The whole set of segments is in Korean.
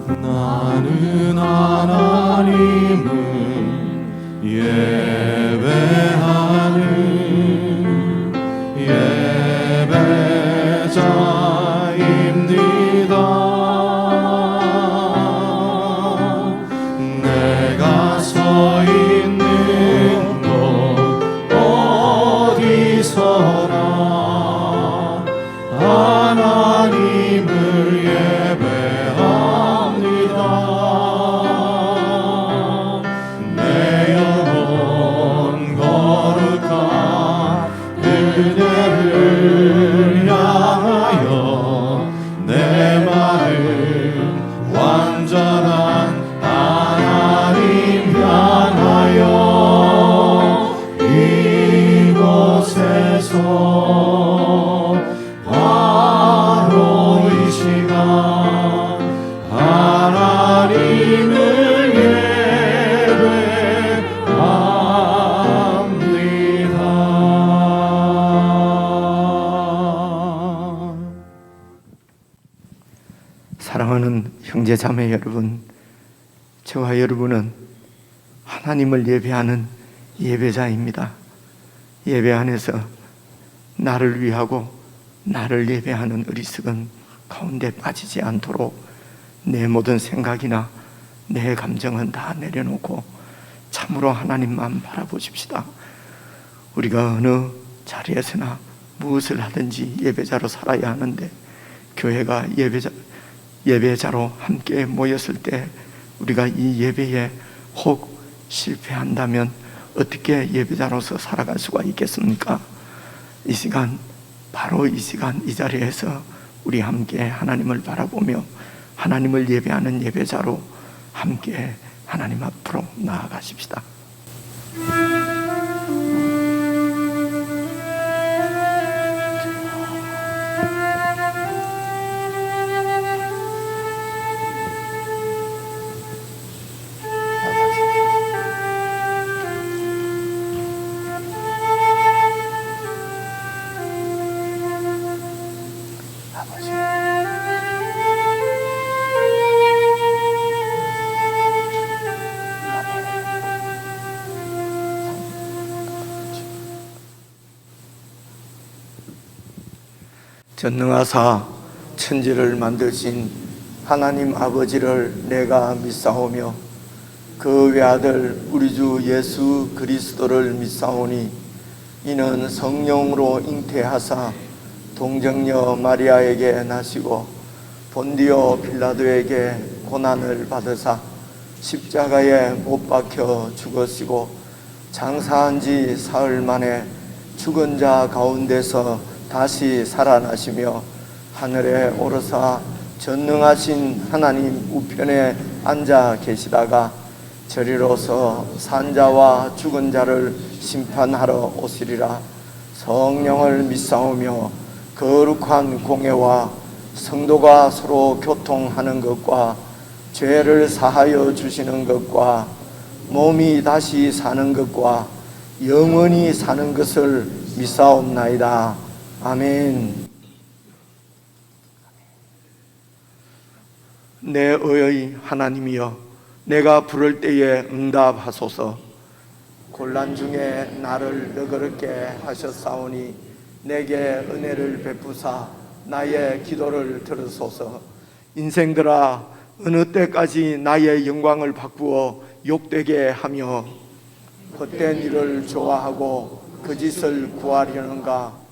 나는 하나님을 예배하는 예배자입니다. 내가 서 있는 곳 어디서나 하나님을 예배합니다. 내 영혼 거룩한 그대를 향하여 내 마음 완전한 하나님 향하여 이곳에서 바로 이 시간 하나님을 예배합니다. 사랑하는 형제자매 여러분, 저와 여러분은 하나님을 예배하는 예배자입니다. 예배 안에서 나를 위하고 나를 예배하는 어리석은 가운데 빠지지 않도록 내 모든 생각이나 내 감정은 다 내려놓고 참으로 하나님만 바라보십시다. 우리가 어느 자리에서나 무엇을 하든지 예배자로 살아야 하는데, 교회가 예배자로 함께 모였을 때 우리가 이 예배에 혹 실패한다면 어떻게 예배자로서 살아갈 수가 있겠습니까? 이 시간, 바로 이 시간 이 자리에서 우리 함께 하나님을 바라보며 하나님을 예배하는 예배자로 함께 하나님 앞으로 나아가십시다. 전능하사 천지를 만드신 하나님 아버지를 내가 믿사오며 그 외아들 우리 주 예수 그리스도를 믿사오니 이는 성령으로 잉태하사 동정녀 마리아에게 나시고 본디오 빌라도에게 고난을 받으사 십자가에 못 박혀 죽으시고 장사한 지 사흘 만에 죽은 자 가운데서 다시 살아나시며 하늘에 오르사 전능하신 하나님 우편에 앉아 계시다가 저리로서 산자와 죽은 자를 심판하러 오시리라. 성령을 믿사오며 거룩한 공예와 성도가 서로 교통하는 것과 죄를 사하여 주시는 것과 몸이 다시 사는 것과 영원히 사는 것을 믿사옵나이다. 아멘. 내 의의 하나님이여, 내가 부를 때에 응답하소서. 곤란 중에 나를 너그럽게 하셨사오니 내게 은혜를 베푸사 나의 기도를 들으소서. 인생들아, 어느 때까지 나의 영광을 바꾸어 욕되게 하며 헛된 일을 좋아하고 거짓을 구하려는가?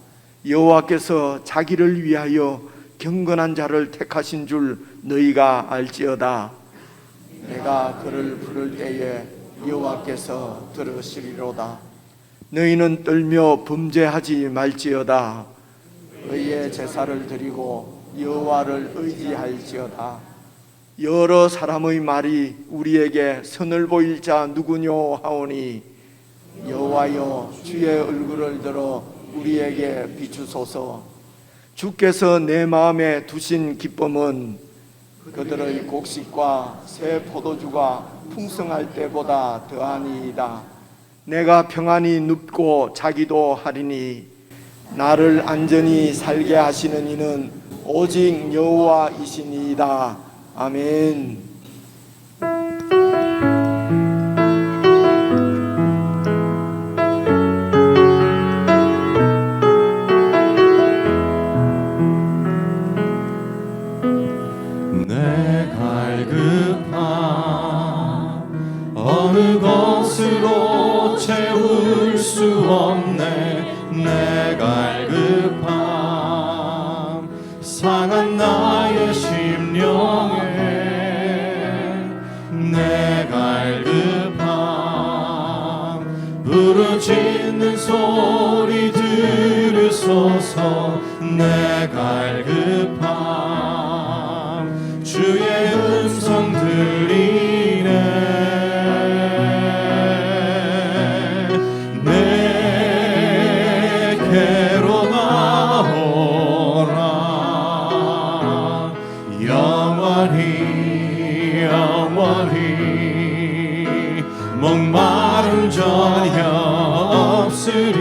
여호와께서 자기를 위하여 경건한 자를 택하신 줄 너희가 알지어다. 내가 그를 부를 때에 여호와께서 들으시리로다. 너희는 떨며 범죄하지 말지어다. 의의 제사를 드리고 여호와를 의지할지어다. 여러 사람의 말이 우리에게 선을 보일 자 누구뇨 하오니 여호와여, 주의 얼굴을 들어 우리에게 비추소서. 주께서 내 마음에 두신 기쁨은 그들의 곡식과 새 포도주가 풍성할 때보다 더하니이다. 내가 평안히 눕고 자기도 하리니 나를 안전히 살게 하시는 이는 오직 여호와이시니이다. 아멘. 내 갈급함 어느 것으로 채울 수 없네. 내 갈급함 상한 나의 심령에 내 갈급함 부르짖는 소리 들으소서. 내 갈급함 주의 음성 들리네. 내게로 나오라. 영원히 영원히 목마름 전혀 없으리.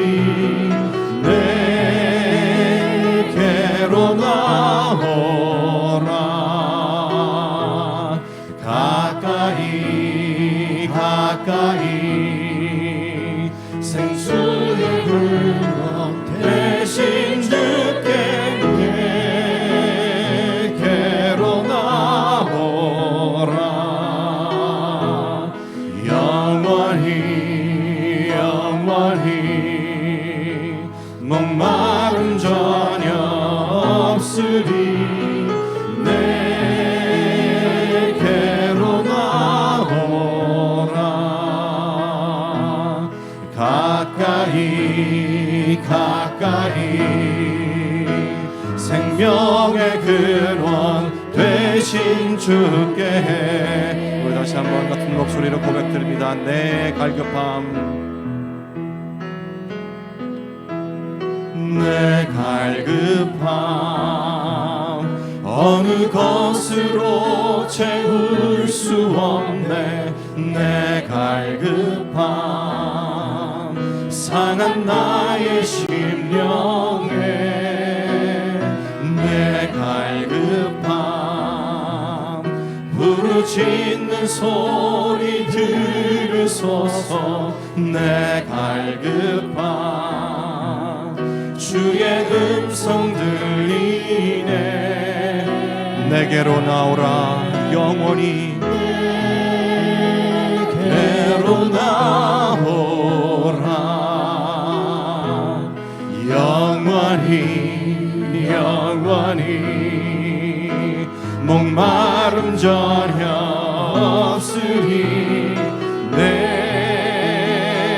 내게로 나오라. 가까이 가까이 생수의 흘러 대신 주께 내게로 나오라. 영원히 영원히 목마름 전혀 없으리. 내게로 나오라. 가까이 가까이 생명의 근원 되신 주께. 우리 다시 한번 같은 목소리로 고백드립니다. 내 갈급함 내 갈급함 어느 것으로 채울 수 없네. 내 갈급함 상한 나의 심령에 내 갈급함 부르짖는 소리 들으소서. 내 갈급함 주의 음성 들리네. 내게로 나오라. 영원히 내게로 나오라. 영원히 영원히 목마름 전혀 없으리.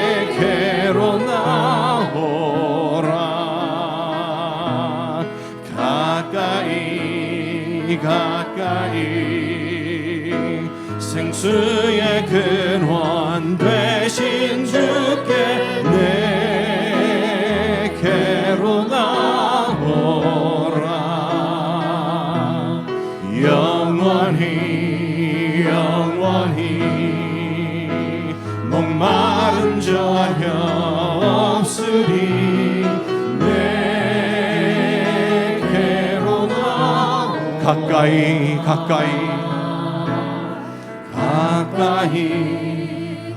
내게로 나오라. 가까이 가까이 생수의 근원 되신 주께 내게로 나오라. 영원히 영원히 목마름 전혀 없으리. 내게로 나오라. 가까이 가까이 가까이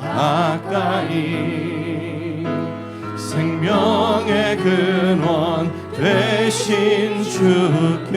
가까이 생명의 근원 되신 주께.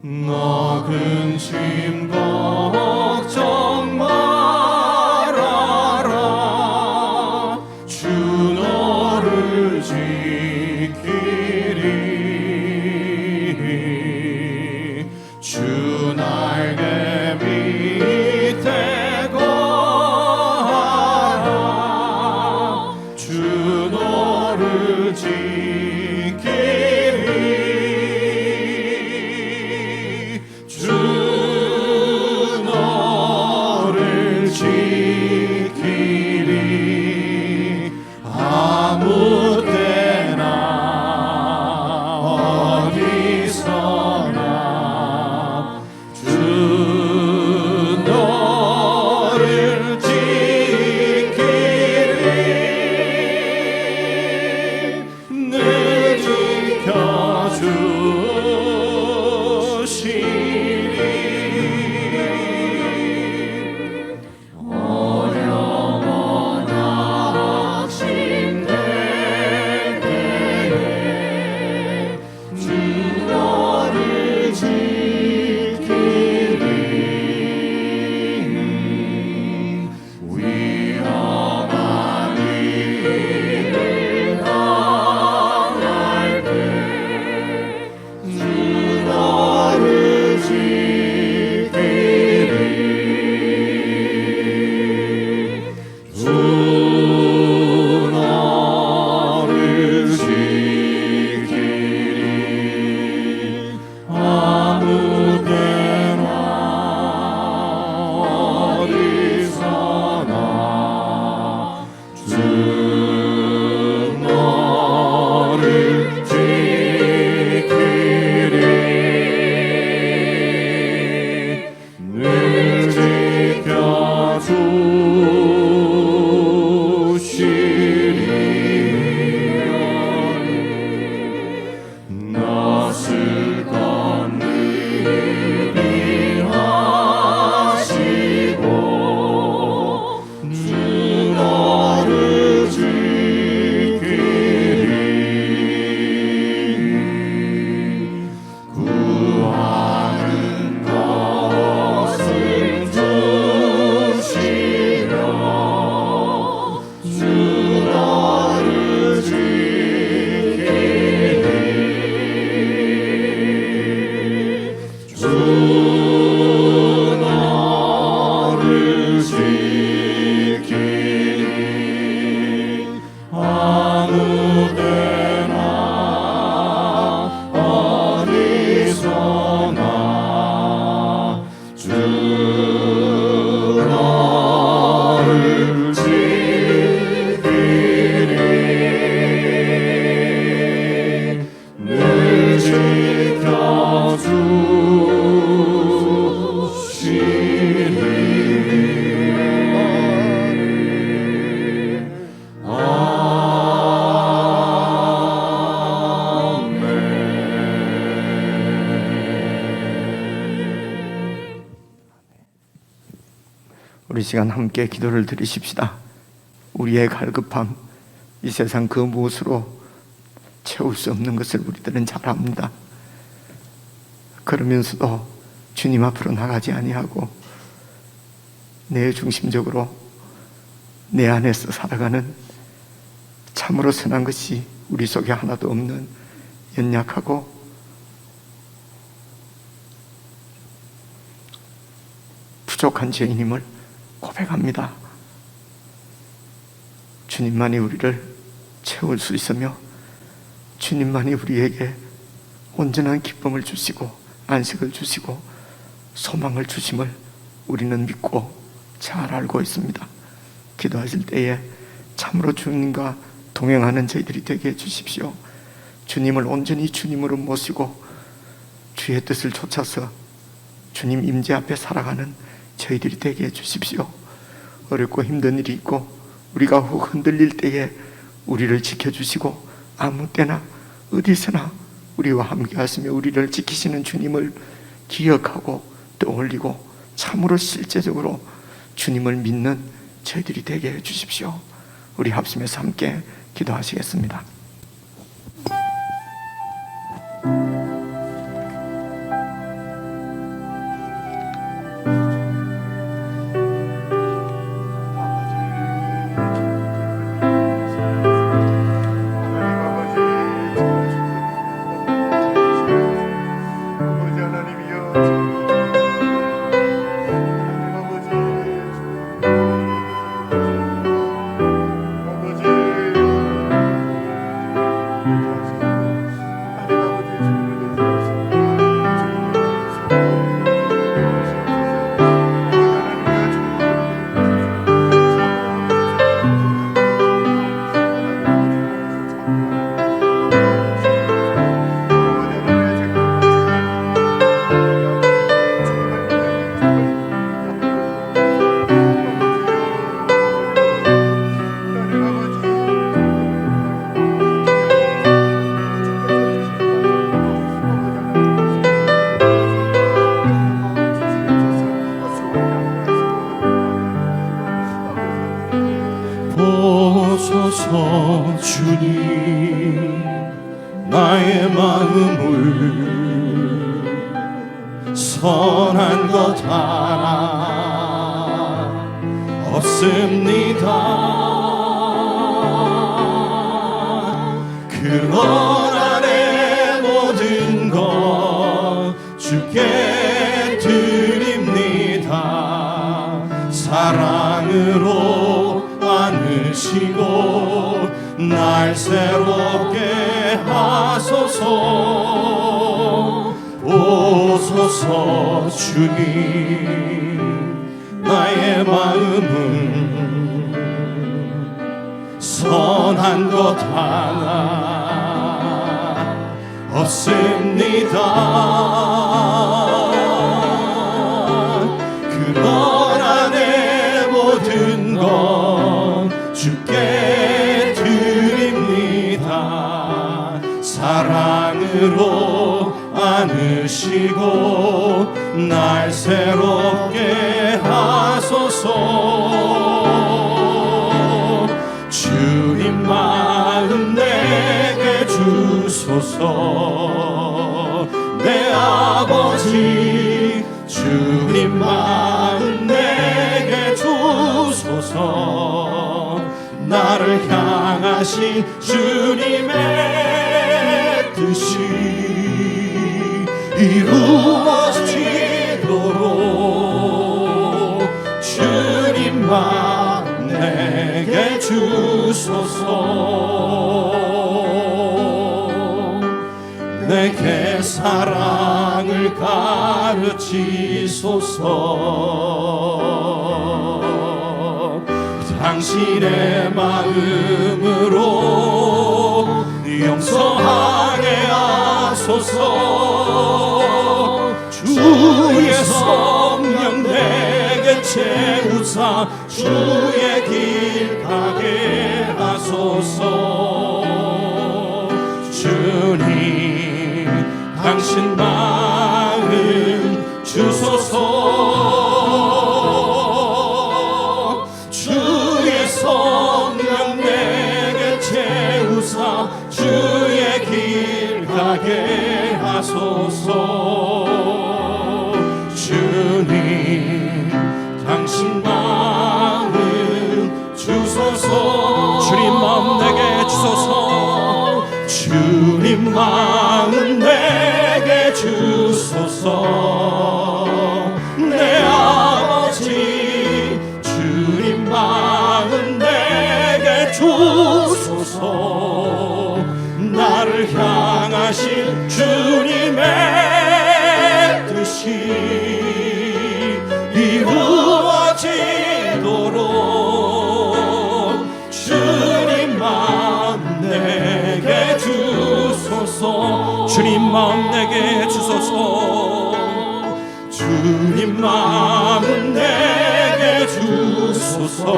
너 근심 걱정 말아라. 주 너를 지키리. 주 날개 밑에 거하라. 주 너를 지키리. 주 너를 지키리. 우리 시간 함께 기도를 드리십시다. 우리의 갈급함, 이 세상 그 무엇으로 채울 수 없는 것을 우리들은 잘 압니다. 그러면서도 주님 앞으로 나가지 아니하고 내 중심적으로 내 안에서 살아가는 참으로 선한 것이 우리 속에 하나도 없는 연약하고 부족한 죄인임을 고백합니다. 주님만이 우리를 채울 수 있으며 주님만이 우리에게 온전한 기쁨을 주시고 안식을 주시고 소망을 주심을 우리는 믿고 잘 알고 있습니다. 기도하실 때에 참으로 주님과 동행하는 저희들이 되게 해주십시오. 주님을 온전히 주님으로 모시고 주의 뜻을 쫓아서 주님 임재 앞에 살아가는 저희들이 되게 해주십시오. 어렵고 힘든 일이 있고 우리가 혹 흔들릴 때에 우리를 지켜주시고 아무 때나 어디서나 우리와 함께 하시며 우리를 지키시는 주님을 기억하고 떠올리고 참으로 실제적으로 주님을 믿는 저희들이 되게 해주십시오. 우리 합심해서 함께 기도하시겠습니다. 보소서 주님 나의 마음을 선한 것 하나 없습니다. 그러나 내 모든 것 주께 드립니다. 사랑으로 안으시고 날 새롭게 하소서. 오소서 주님 나의 마음은 선한 것 하나 없습니다. 그러나 내 모든 것 주께 드립니다. 사랑으로 안으시고 날 새롭게 하소서. 주님 마음 내게 주소서. 내 아버지 주님 마음 내게 주소서. 나를 향하신 주님의 뜻이 이루어지도록 주님만 내게 주소서. 내게 사랑을 가르치소서. 당신의 마음으로 용서하게 하소서. 주의 성령 내게 채우사 주의 길 가게 하소서. 주님 당신 마음 주소서. 하소서. 주님 당신 마음 주소서. 주님 마음 내게 주소서. 주님 마음 내게 주소서. 내 아버지 주님 마음 내게 주소서. 나를 향하신 주님의 뜻이 이루어지도록 주님 마음 내게 주소서. 주님 마음 내게 주소서. 주님 마음 내게 주소서.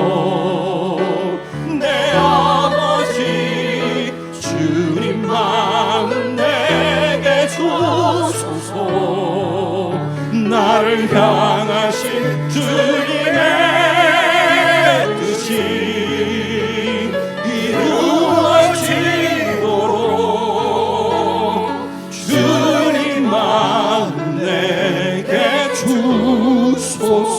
내 아버지 주님 마음 내게 주소서. 나를 향하신 주님의 뜻이 이루어지도록 주님 마음 내게 주소서.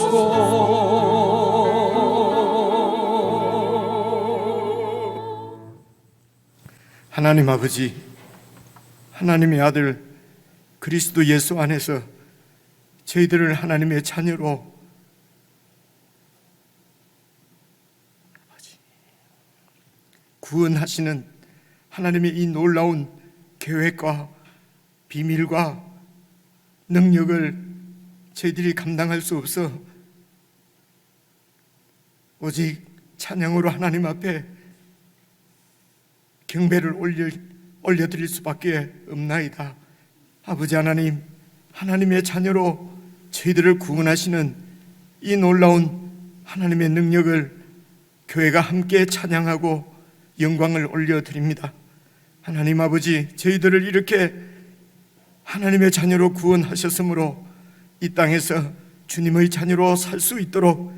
하나님 아버지, 하나님의 아들 그리스도 예수 안에서 저희들을 하나님의 자녀로 구원하시는 하나님의 이 놀라운 계획과 비밀과 능력을 저희들이 감당할 수 없어 오직 찬양으로 하나님 앞에 경배를 올려드릴 수밖에 없나이다. 아버지 하나님, 하나님의 자녀로 저희들을 구원하시는 이 놀라운 하나님의 능력을 교회가 함께 찬양하고 영광을 올려드립니다. 하나님 아버지, 저희들을 이렇게 하나님의 자녀로 구원하셨으므로 이 땅에서 주님의 자녀로 살 수 있도록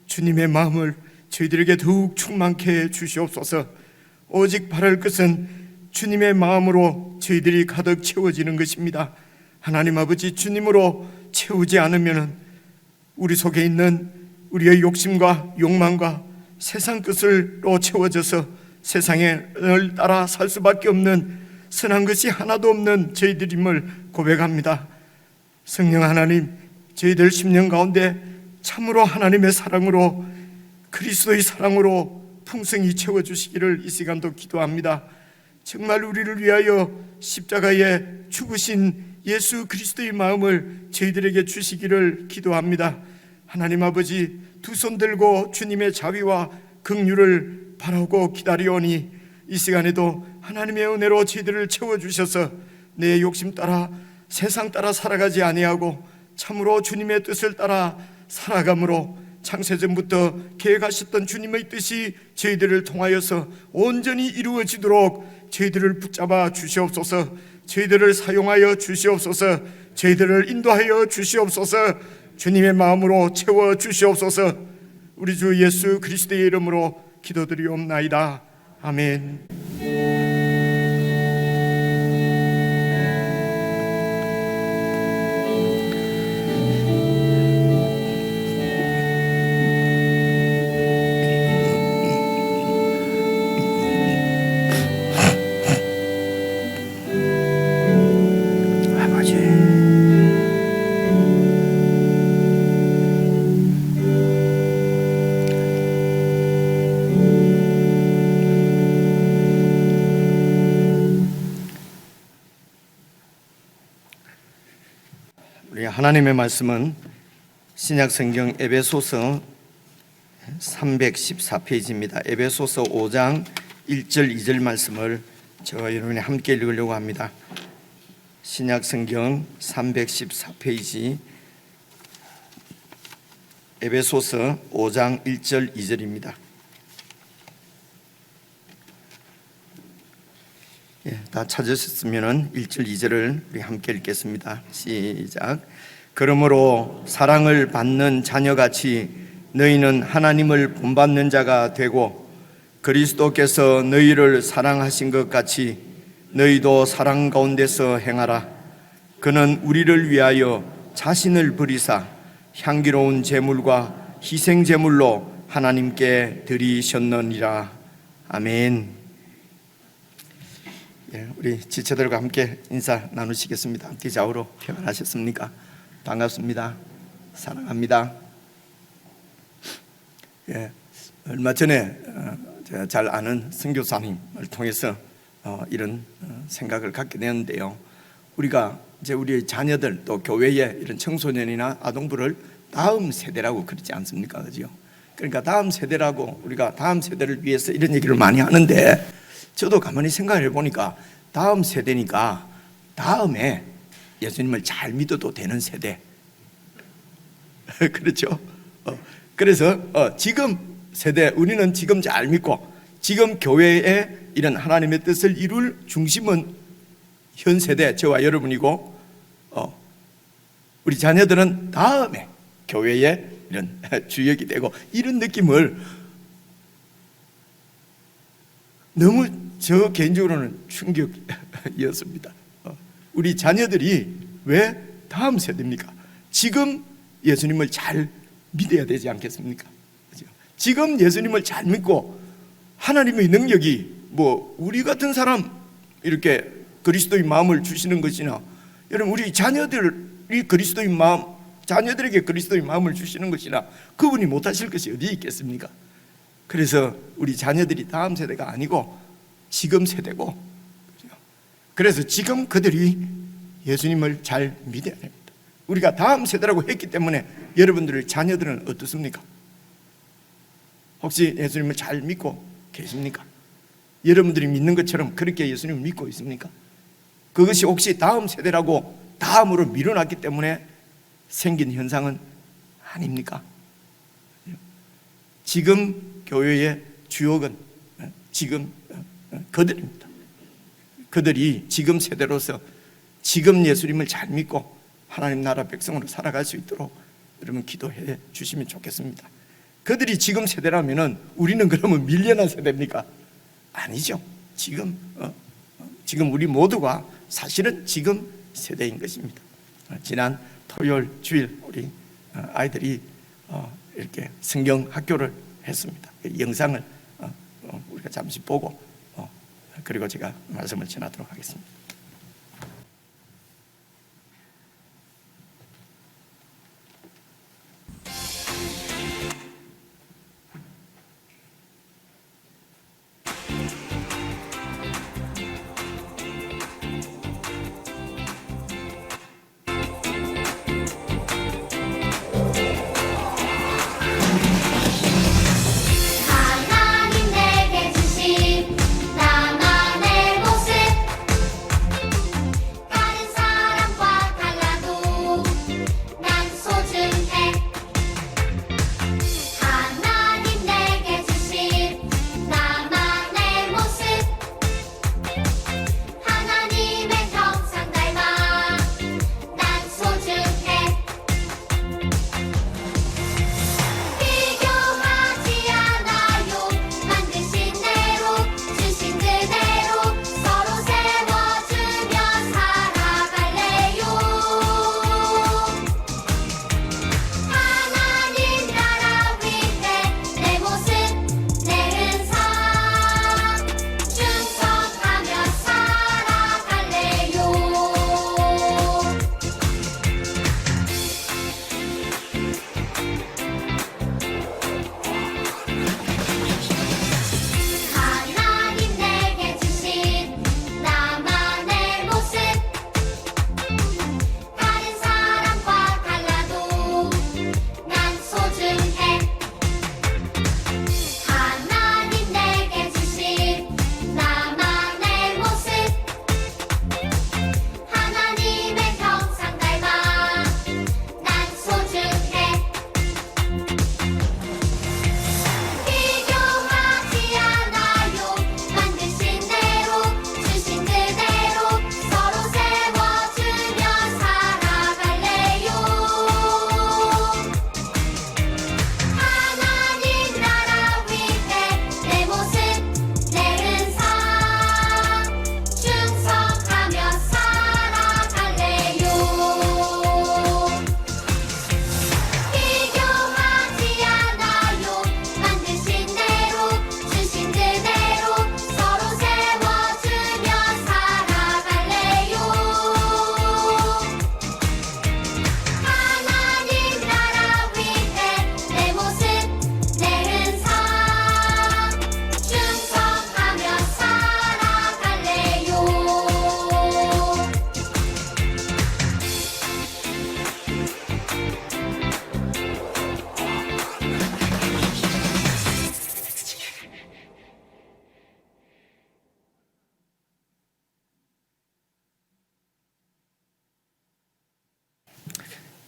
주님의 마음을 저희들에게 더욱 충만케 해 주시옵소서. 오직 바랄 것은 주님의 마음으로 저희들이 가득 채워지는 것입니다. 하나님 아버지, 주님으로 채우지 않으면 우리 속에 있는 우리의 욕심과 욕망과 세상 것으로 채워져서 세상을 따라 살 수밖에 없는 선한 것이 하나도 없는 저희들임을 고백합니다. 성령 하나님, 저희들 심령 가운데 참으로 하나님의 사랑으로, 그리스도의 사랑으로 풍성히 채워주시기를 이 시간도 기도합니다. 정말 우리를 위하여 십자가에 죽으신 예수 그리스도의 마음을 저희들에게 주시기를 기도합니다. 하나님 아버지, 두 손 들고 주님의 자비와 긍휼을 바라고 기다리오니 이 시간에도 하나님의 은혜로 저희들을 채워주셔서 내 욕심 따라 세상 따라 살아가지 아니하고 참으로 주님의 뜻을 따라 살아감으로 창세전부터 계획하셨던 주님의 뜻이 저희들을 통하여서 온전히 이루어지도록 저희들을 붙잡아 주시옵소서. 저희들을 사용하여 주시옵소서. 저희들을 인도하여 주시옵소서. 주님의 마음으로 채워 주시옵소서. 우리 주 예수 그리스도의 이름으로 기도드리옵나이다. 아멘. 하나님의 말씀은 신약성경 에베소서 314페이지입니다. 에베소서 5장 1절 2절 말씀을 저와 여러분이 함께 읽으려고 합니다. 신약성경 314페이지 에베소서 5장 1절 2절입니다. 다 찾으셨으면 1절 2절을 우리 함께 읽겠습니다. 시작. 그러므로 사랑을 받는 자녀같이 너희는 하나님을 본받는 자가 되고 그리스도께서 너희를 사랑하신 것 같이 너희도 사랑 가운데서 행하라. 그는 우리를 위하여 자신을 버리사 향기로운 제물과 희생 제물로 하나님께 드리셨느니라. 아멘. 예, 우리 지체들과 함께 인사 나누시겠습니다. 뒤좌우로 평안하셨습니까? 반갑습니다. 사랑합니다. 예, 얼마 전에 제가 잘 아는 선교사님을 통해서 이런 생각을 갖게 되었는데요. 우리가 이제 우리 자녀들 또 교회에 이런 청소년이나 아동부를 다음 세대라고 그러지 않습니까? 그죠? 그러니까 다음 세대라고 우리가 다음 세대를 위해서 이런 얘기를 많이 하는데 저도 가만히 생각해 보니까 다음 세대니까 다음에 예수님을 잘 믿어도 되는 세대. 그렇죠? 그래서 지금 세대 우리는 지금 잘 믿고 지금 교회에 이런 하나님의 뜻을 이룰 중심은 현 세대 저와 여러분이고 우리 자녀들은 다음에 교회에 이런 주역이 되고 이런 느낌을 너무 저 개인적으로는 충격이었습니다. 우리 자녀들이 왜 다음 세대입니까? 지금 예수님을 잘 믿어야 되지 않겠습니까? 지금 예수님을 잘 믿고 하나님의 능력이 뭐 우리 같은 사람 이렇게 그리스도의 마음을 주시는 것이나 여러분 우리 자녀들이 그리스도의 마음 자녀들에게 그리스도의 마음을 주시는 것이나 그분이 못하실 것이 어디 있겠습니까? 그래서 우리 자녀들이 다음 세대가 아니고 지금 세대고 그래서 지금 그들이 예수님을 잘 믿어야 됩니다. 우리가 다음 세대라고 했기 때문에 여러분들의 자녀들은 어떻습니까? 혹시 예수님을 잘 믿고 계십니까? 여러분들이 믿는 것처럼 그렇게 예수님을 믿고 있습니까? 그것이 혹시 다음 세대라고 다음으로 밀어놨기 때문에 생긴 현상은 아닙니까? 지금 교회의 주역은 지금 그들입니다. 그들이 지금 세대로서 지금 예수님을 잘 믿고 하나님 나라 백성으로 살아갈 수 있도록 여러분 기도해 주시면 좋겠습니다. 그들이 지금 세대라면은 우리는 그러면 밀려난 세대입니까? 아니죠. 지금 우리 모두가 사실은 지금 세대인 것입니다. 지난 토요일 주일 우리 아이들이 이렇게 성경 학교를 했습니다. 영상을 우리가 잠시 보고 그리고 제가 말씀을 전하도록 하겠습니다. 하나님 내게 주신 나만의 모습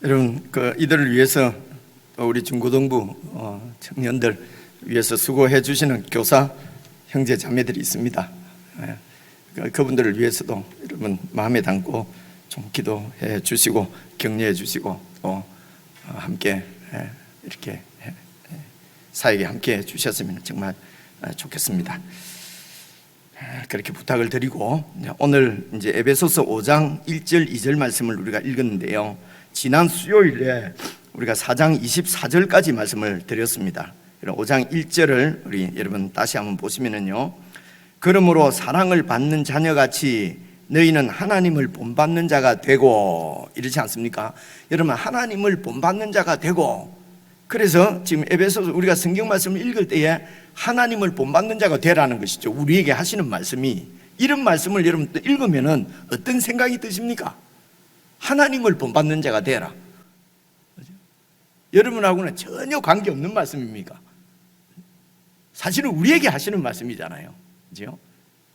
여러분, 이들을 위해서 우리 중고등부 청년들 위해서 수고해 주시는 교사 형제 자매들이 있습니다. 그분들을 위해서도 여러분 마음에 담고 좀 기도해 주시고 격려해 주시고 또 함께 이렇게 사역에 함께 해 주셨으면 정말 좋겠습니다. 그렇게 부탁을 드리고 오늘 이제 에베소서 5장 1절 2절 말씀을 우리가 읽었는데요. 지난 수요일에 우리가 4장 24절까지 말씀을 드렸습니다. 5장 1절을 우리 여러분 다시 한번 보시면은요. 그러므로 사랑을 받는 자녀같이 너희는 하나님을 본받는 자가 되고, 이렇지 않습니까? 여러분, 하나님을 본받는 자가 되고, 그래서 지금 에베소서 우리가 성경 말씀을 읽을 때에 하나님을 본받는 자가 되라는 것이죠. 우리에게 하시는 말씀이. 이런 말씀을 여러분 읽으면은 어떤 생각이 드십니까? 하나님을 본받는 자가 되라. 여러분하고는 전혀 관계없는 말씀입니까? 사실은 우리에게 하시는 말씀이잖아요. 그죠?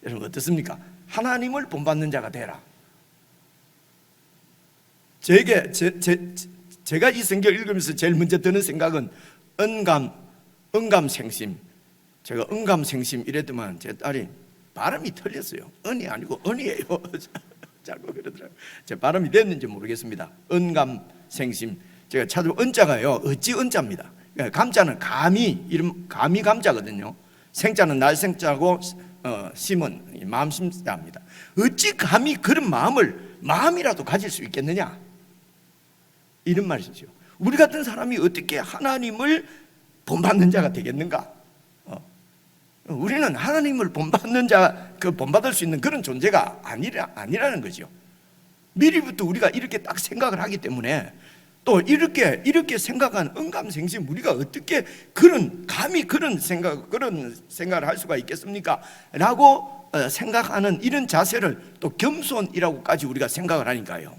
여러분 어떻습니까? 하나님을 본받는 자가 되라. 제가 이 성경 읽으면서 제일 먼저 드는 생각은 언감생심. 제가 언감생심 이랬더만 제 딸이 발음이 틀렸어요. 언이 아니고 언이에요. 자꾸 그러더라고요. 제 발음이 됐는지 모르겠습니다. 언감생심. 제가 찾아본 언자가요, 어찌 언자입니다. 감자는 감이, 이름 감이 감자거든요. 생자는 날생자고 심은 마음심자입니다. 어찌 감히 그런 마음이라도 가질 수 있겠느냐, 이런 말이죠. 우리 같은 사람이 어떻게 하나님을 본받는 자가 되겠는가? 우리는 하나님을 본받는 자, 본받을 수 있는 그런 존재가 아니라는 거죠. 미리부터 우리가 이렇게 딱 생각을 하기 때문에 또 이렇게 생각한 언감생심, 우리가 어떻게 감히 그런 생각을 할 수가 있겠습니까? 라고 생각하는 이런 자세를 또 겸손이라고까지 우리가 생각을 하니까요.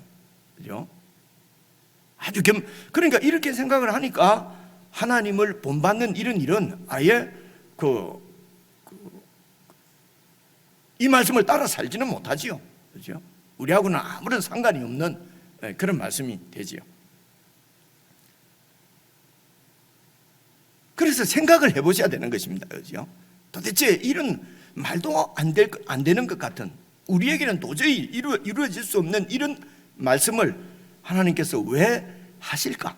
그죠? 그러니까 이렇게 생각을 하니까 하나님을 본받는 이런 일은 아예 이 말씀을 따라 살지는 못하지요. 그죠? 우리하고는 아무런 상관이 없는 그런 말씀이 되지요. 그래서 생각을 해보셔야 되는 것입니다. 그죠? 도대체 이런 말도 안 되는 것 같은, 우리에게는 도저히 이루어질 수 없는 이런 말씀을 하나님께서 왜 하실까?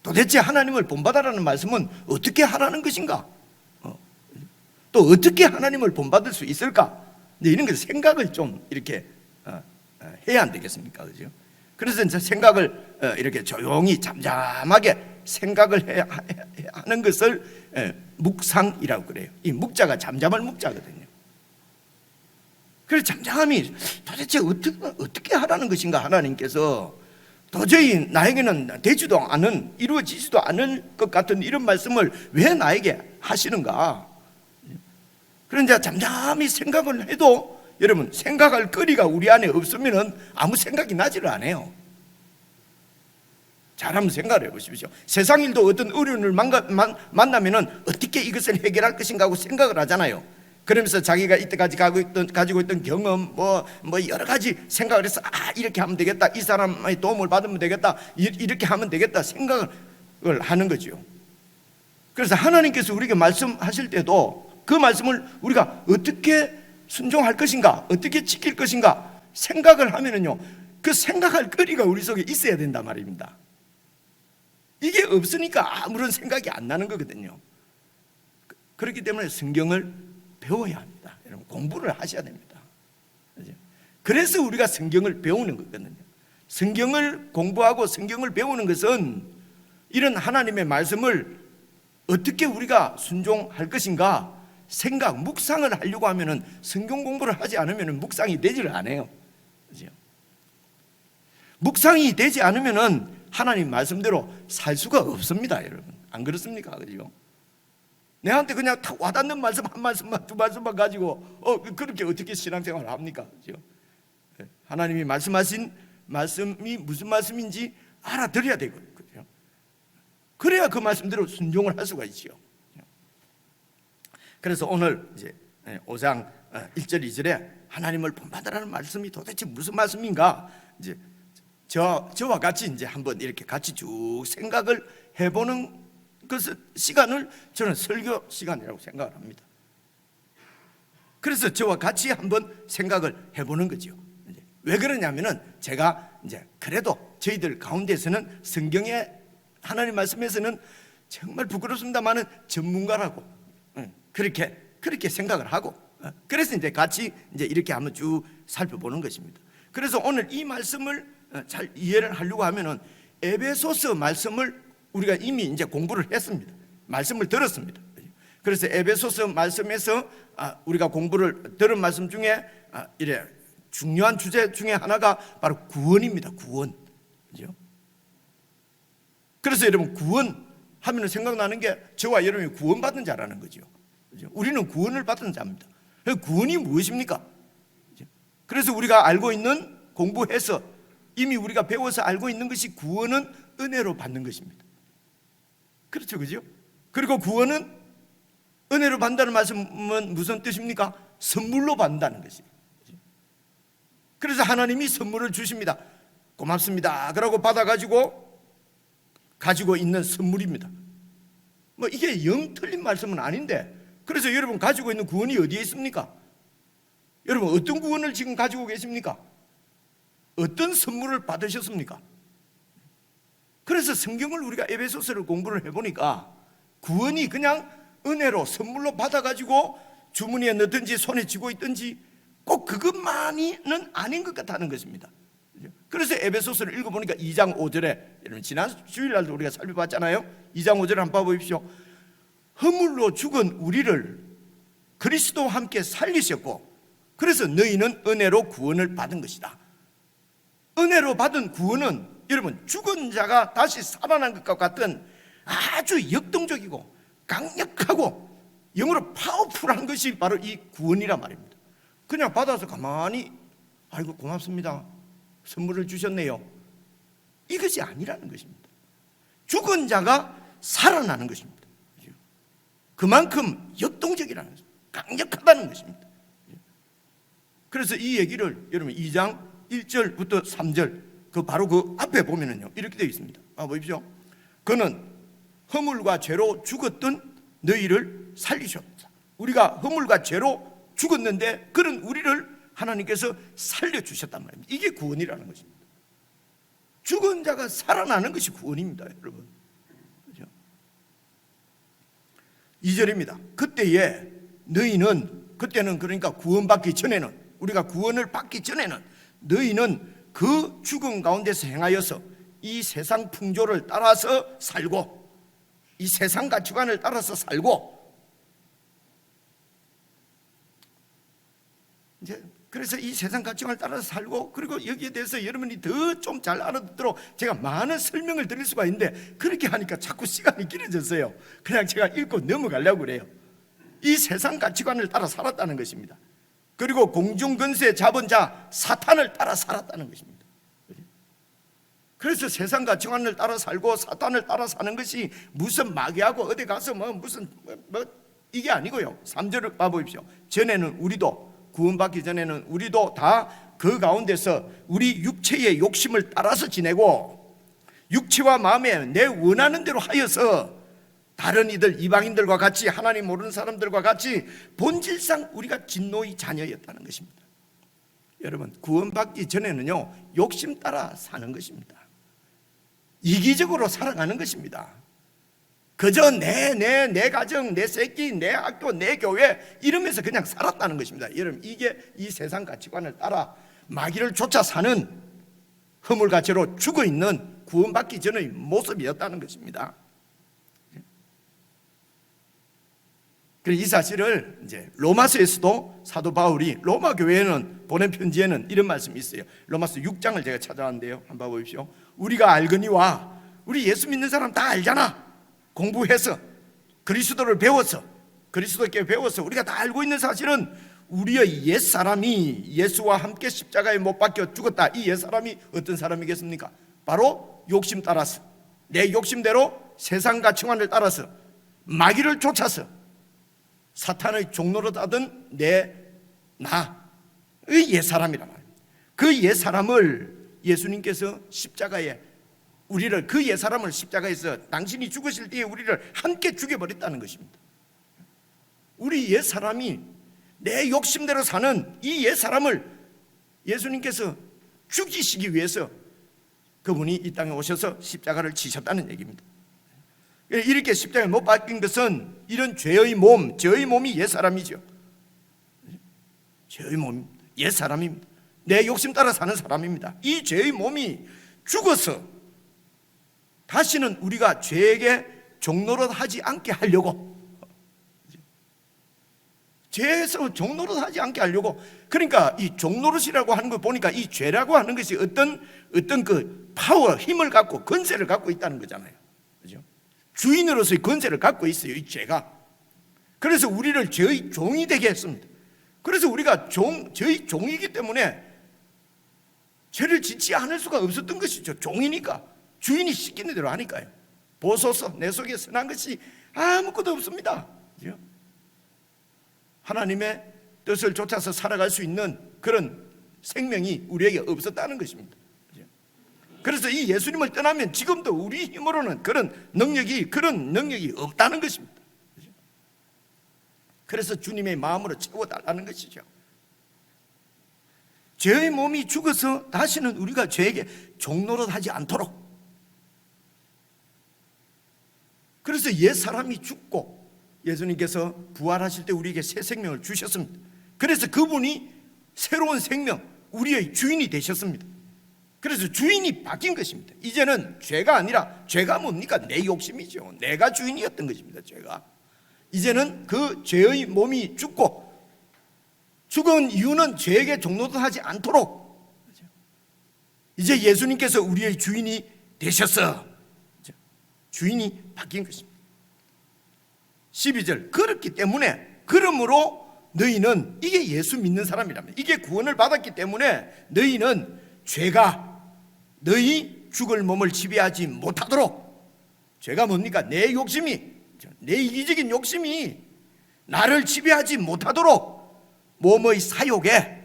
도대체 하나님을 본받아라는 말씀은 어떻게 하라는 것인가? 또 어떻게 하나님을 본받을 수 있을까? 이런 걸 생각을 좀 이렇게 해야 안 되겠습니까? 그죠? 그래서 이제 생각을 이렇게 조용히 잠잠하게 생각을 해야 하는 것을 묵상이라고 그래요. 이 묵자가 잠잠할 묵자거든요. 그래서 잠잠함이 도대체 어떻게 하라는 것인가? 하나님께서 도저히 나에게는 되지도 않은, 이루어지지도 않을 것 같은 이런 말씀을 왜 나에게 하시는가? 그런데 잠잠히 생각을 해도 여러분, 생각할 거리가 우리 안에 없으면 아무 생각이 나지를 않아요. 잘 한번 생각을 해보십시오. 세상 일도 어떤 어려움을 만나면 어떻게 이것을 해결할 것인가 하고 생각을 하잖아요. 그러면서 자기가 이때까지 가지고 있던 경험 뭐 여러 가지 생각을 해서 이렇게 하면 되겠다, 이 사람의 도움을 받으면 되겠다, 이렇게 하면 되겠다 생각을 하는 거죠. 그래서 하나님께서 우리에게 말씀하실 때도 그 말씀을 우리가 어떻게 순종할 것인가, 어떻게 지킬 것인가 생각을 하면은요, 그 생각할 거리가 우리 속에 있어야 된단 말입니다. 이게 없으니까 아무런 생각이 안 나는 거거든요. 그렇기 때문에 성경을 배워야 합니다. 여러분, 공부를 하셔야 됩니다. 그래서 우리가 성경을 배우는 거거든요. 성경을 공부하고 성경을 배우는 것은 이런 하나님의 말씀을 어떻게 우리가 순종할 것인가 생각, 묵상을 하려고 하면은 성경 공부를 하지 않으면 묵상이 되지를 않아요. 그죠? 묵상이 되지 않으면은 하나님 말씀대로 살 수가 없습니다, 여러분. 안 그렇습니까? 그죠? 내한테 그냥 탁 와닿는 말씀 한 말씀만, 두 말씀만 가지고 그렇게 어떻게 신앙생활을 합니까? 그죠? 하나님이 말씀하신 말씀이 무슨 말씀인지 알아들어야 되거든요. 그죠? 그래야 그 말씀대로 순종을 할 수가 있지요. 그래서 오늘 이제 5장 1절 2절에 하나님을 본받으라는 말씀이 도대체 무슨 말씀인가? 이제 저와 같이 이제 한번 이렇게 같이 쭉 생각을 해보는 그 시간을 저는 설교 시간이라고 생각을 합니다. 그래서 저와 같이 한번 생각을 해보는 거죠. 왜 그러냐면은 제가 이제 그래도 저희들 가운데서는 성경의 하나님 말씀에서는 정말 부끄럽습니다만은 전문가라고 그렇게 생각을 하고 그래서 이제 같이 이제 이렇게 한번 쭉 살펴보는 것입니다. 그래서 오늘 이 말씀을 잘 이해를 하려고 하면은 에베소서 말씀을 우리가 이미 이제 공부를 했습니다. 말씀을 들었습니다. 그래서 에베소서 말씀에서 우리가 공부를 들은 말씀 중에 이래 중요한 주제 중에 하나가 바로 구원입니다. 구원. 그죠? 그래서 여러분 구원 하면 생각나는 게 저와 여러분이 구원받은 자라는 거죠. 그죠? 우리는 구원을 받은 자입니다. 구원이 무엇입니까? 그래서 우리가 알고 있는 공부해서 이미 우리가 배워서 알고 있는 것이 구원은 은혜로 받는 것입니다. 그렇죠, 그죠? 그리고 구원은 은혜로 받는다는 말씀은 무슨 뜻입니까? 선물로 받는다는 것이에요. 그래서 하나님이 선물을 주십니다. 고맙습니다. 그러고 받아가지고 가지고 있는 선물입니다. 뭐 이게 영 틀린 말씀은 아닌데, 그래서 여러분 가지고 있는 구원이 어디에 있습니까? 여러분 어떤 구원을 지금 가지고 계십니까? 어떤 선물을 받으셨습니까? 그래서 성경을 우리가 에베소서를 공부를 해보니까 구원이 그냥 은혜로 선물로 받아가지고 주머니에 넣든지 손에 쥐고 있든지 꼭 그것만이는 아닌 것 같다는 것입니다. 그래서 에베소서를 읽어보니까 2장 5절에 여러분 지난 주일날도 우리가 살펴봤잖아요. 2장 5절을 한번 봐보십시오. 허물로 죽은 우리를 그리스도와 함께 살리셨고 그래서 너희는 은혜로 구원을 받은 것이다. 은혜로 받은 구원은 여러분 죽은 자가 다시 살아난 것과 같은 아주 역동적이고 강력하고 영어로 파워풀한 것이 바로 이 구원이란 말입니다. 그냥 받아서 가만히 아이고 고맙습니다 선물을 주셨네요 이것이 아니라는 것입니다. 죽은 자가 살아나는 것입니다. 그만큼 역동적이라는 것입니다. 강력하다는 것입니다. 그래서 이 얘기를 여러분 2장 1절부터 3절 그 바로 그 앞에 보면은요 이렇게 되어 있습니다. 보십시오. 그는 허물과 죄로 죽었던 너희를 살리셨다. 우리가 허물과 죄로 죽었는데 그런 우리를 하나님께서 살려주셨단 말입니다. 이게 구원이라는 것입니다. 죽은 자가 살아나는 것이 구원입니다, 여러분. 그렇죠? 2절입니다. 그때에 너희는 그때는 그러니까 구원받기 전에는 우리가 구원을 받기 전에는 너희는 그 죽음 가운데서 행하여서 이 세상 풍조를 따라서 살고 이 세상 가치관을 따라서 살고 이제 그래서 이 세상 가치관을 따라서 살고 그리고 여기에 대해서 여러분이 더 좀 잘 알아듣도록 제가 많은 설명을 드릴 수가 있는데 그렇게 하니까 자꾸 시간이 길어졌어요. 그냥 제가 읽고 넘어가려고 그래요. 이 세상 가치관을 따라 살았다는 것입니다. 그리고 공중근세 잡은 자 사탄을 따라 살았다는 것입니다. 그래서 세상 가치관을 따라 살고 사탄을 따라 사는 것이 무슨 마귀하고 어디 가서 무슨 이게 아니고요. 3절을 봐보십시오. 전에는 우리도 구원받기 전에는 우리도 다 그 가운데서 우리 육체의 욕심을 따라서 지내고 육체와 마음에 내 원하는 대로 하여서 다른 이들 이방인들과 같이 하나님 모르는 사람들과 같이 본질상 우리가 진노의 자녀였다는 것입니다. 여러분 구원받기 전에는요 욕심 따라 사는 것입니다. 이기적으로 살아가는 것입니다. 그저 내 가정, 내 새끼, 내 학교, 내 교회 이러면서 그냥 살았다는 것입니다. 여러분 이게 이 세상 가치관을 따라 마귀를 쫓아 사는 허물과 죄로 죽어있는 구원받기 전의 모습이었다는 것입니다. 그래서 이 사실을 이제 로마서에서도 사도 바울이 로마 교회에는 보낸 편지에는 이런 말씀이 있어요. 로마서 6장을 제가 찾아왔는데요. 한번 보십시오. 우리가 알거니와 우리 예수 믿는 사람 다 알잖아. 공부해서 그리스도를 배워서 그리스도께 배워서 우리가 다 알고 있는 사실은 우리의 옛사람이 예수와 함께 십자가에 못 박혀 죽었다. 이 옛사람이 어떤 사람이겠습니까? 바로 욕심 따라서 내 욕심대로 세상 가치관을 따라서 마귀를 쫓아서 사탄의 종노릇 하던 나의 옛사람이란 말입니다. 그 옛사람을 예수님께서 십자가에 우리를, 그 옛사람을 십자가에서 당신이 죽으실 때에 우리를 함께 죽여버렸다는 것입니다. 우리 옛사람이, 내 욕심대로 사는 이 옛사람을 예수님께서 죽이시기 위해서 그분이 이 땅에 오셔서 십자가를 지셨다는 얘기입니다. 이렇게 십자가에 못 박힌 것은 이런 죄의 몸, 저의 몸이 옛사람이죠. 죄의 몸, 옛사람입니다. 내 욕심 따라 사는 사람입니다. 이 죄의 몸이 죽어서 다시는 우리가 죄에게 종노릇하지 않게 하려고, 죄에서 종노릇하지 않게 하려고. 그러니까 이 종노릇이라고 하는 걸 보니까 이 죄라고 하는 것이 어떤 그 파워, 힘을 갖고 권세를 갖고 있다는 거잖아요. 그죠? 주인으로서의 권세를 갖고 있어요, 이 죄가. 그래서 우리를 죄의 종이 되게 했습니다. 그래서 우리가 죄의 종이기 때문에 죄를 짓지 않을 수가 없었던 것이죠. 종이니까. 주인이 시키는 대로 하니까요. 보소서, 내 속에 선한 것이 아무것도 없습니다. 그죠? 하나님의 뜻을 쫓아서 살아갈 수 있는 그런 생명이 우리에게 없었다는 것입니다. 그래서 이 예수님을 떠나면 지금도 우리 힘으로는 그런 능력이 없다는 것입니다. 그래서 주님의 마음으로 채워달라는 것이죠. 죄의 몸이 죽어서 다시는 우리가 죄에게 종노릇하지 않도록. 그래서 옛사람이 죽고 예수님께서 부활하실 때 우리에게 새 생명을 주셨습니다. 그래서 그분이 새로운 생명, 우리의 주인이 되셨습니다. 그래서 주인이 바뀐 것입니다. 이제는 죄가 아니라, 죄가 뭡니까? 내 욕심이죠. 내가 주인이었던 것입니다. 죄가. 이제는 그 죄의 몸이 죽고, 죽은 이유는 죄에게 종노릇하지 않도록 이제 예수님께서 우리의 주인이 되셨어. 주인이 바뀐 것입니다. 12절, 그렇기 때문에, 그러므로 너희는, 이게 예수 믿는 사람이라면, 이게 구원을 받았기 때문에 너희는 죄가 너희 죽을 몸을 지배하지 못하도록. 죄가 뭡니까? 내 욕심이, 내 이기적인 욕심이 나를 지배하지 못하도록 몸의 사욕에,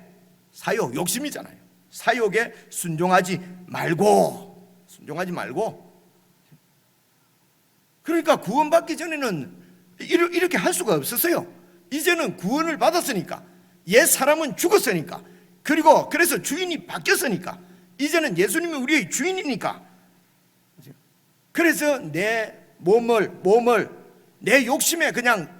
사욕, 욕심이잖아요. 사욕에 순종하지 말고. 그러니까 구원받기 전에는 이렇게 할 수가 없었어요. 이제는 구원을 받았으니까, 옛 사람은 죽었으니까, 그리고 그래서 주인이 바뀌었으니까, 이제는 예수님이 우리의 주인이니까, 그래서 내 몸을 내 욕심에 그냥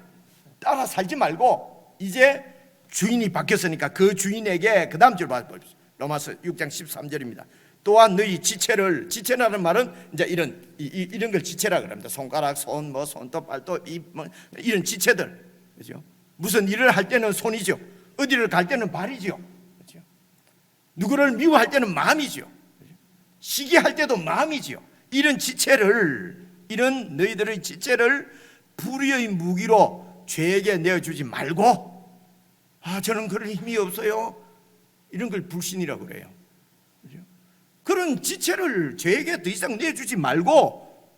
따라 살지 말고, 이제 주인이 바뀌었으니까 그 주인에게, 그 다음 줄 봐보십시오. 로마서 6장 13절입니다. 또한 너희 지체라는 말은 이제 이런 걸 지체라 그럽니다. 손가락, 손, 손톱, 발톱, 입, 이런 지체들, 그죠? 무슨 일을 할 때는 손이죠. 어디를 갈 때는 발이죠. 그죠? 누구를 미워할 때는 마음이죠. 시기할 때도 마음이죠. 이런 지체를, 이런 너희들의 지체를 불의의 무기로 죄에게 내어주지 말고, 저는 그런 힘이 없어요, 이런 걸 불신이라고 그래요. 그런 지체를 죄에게 더 이상 내주지 말고,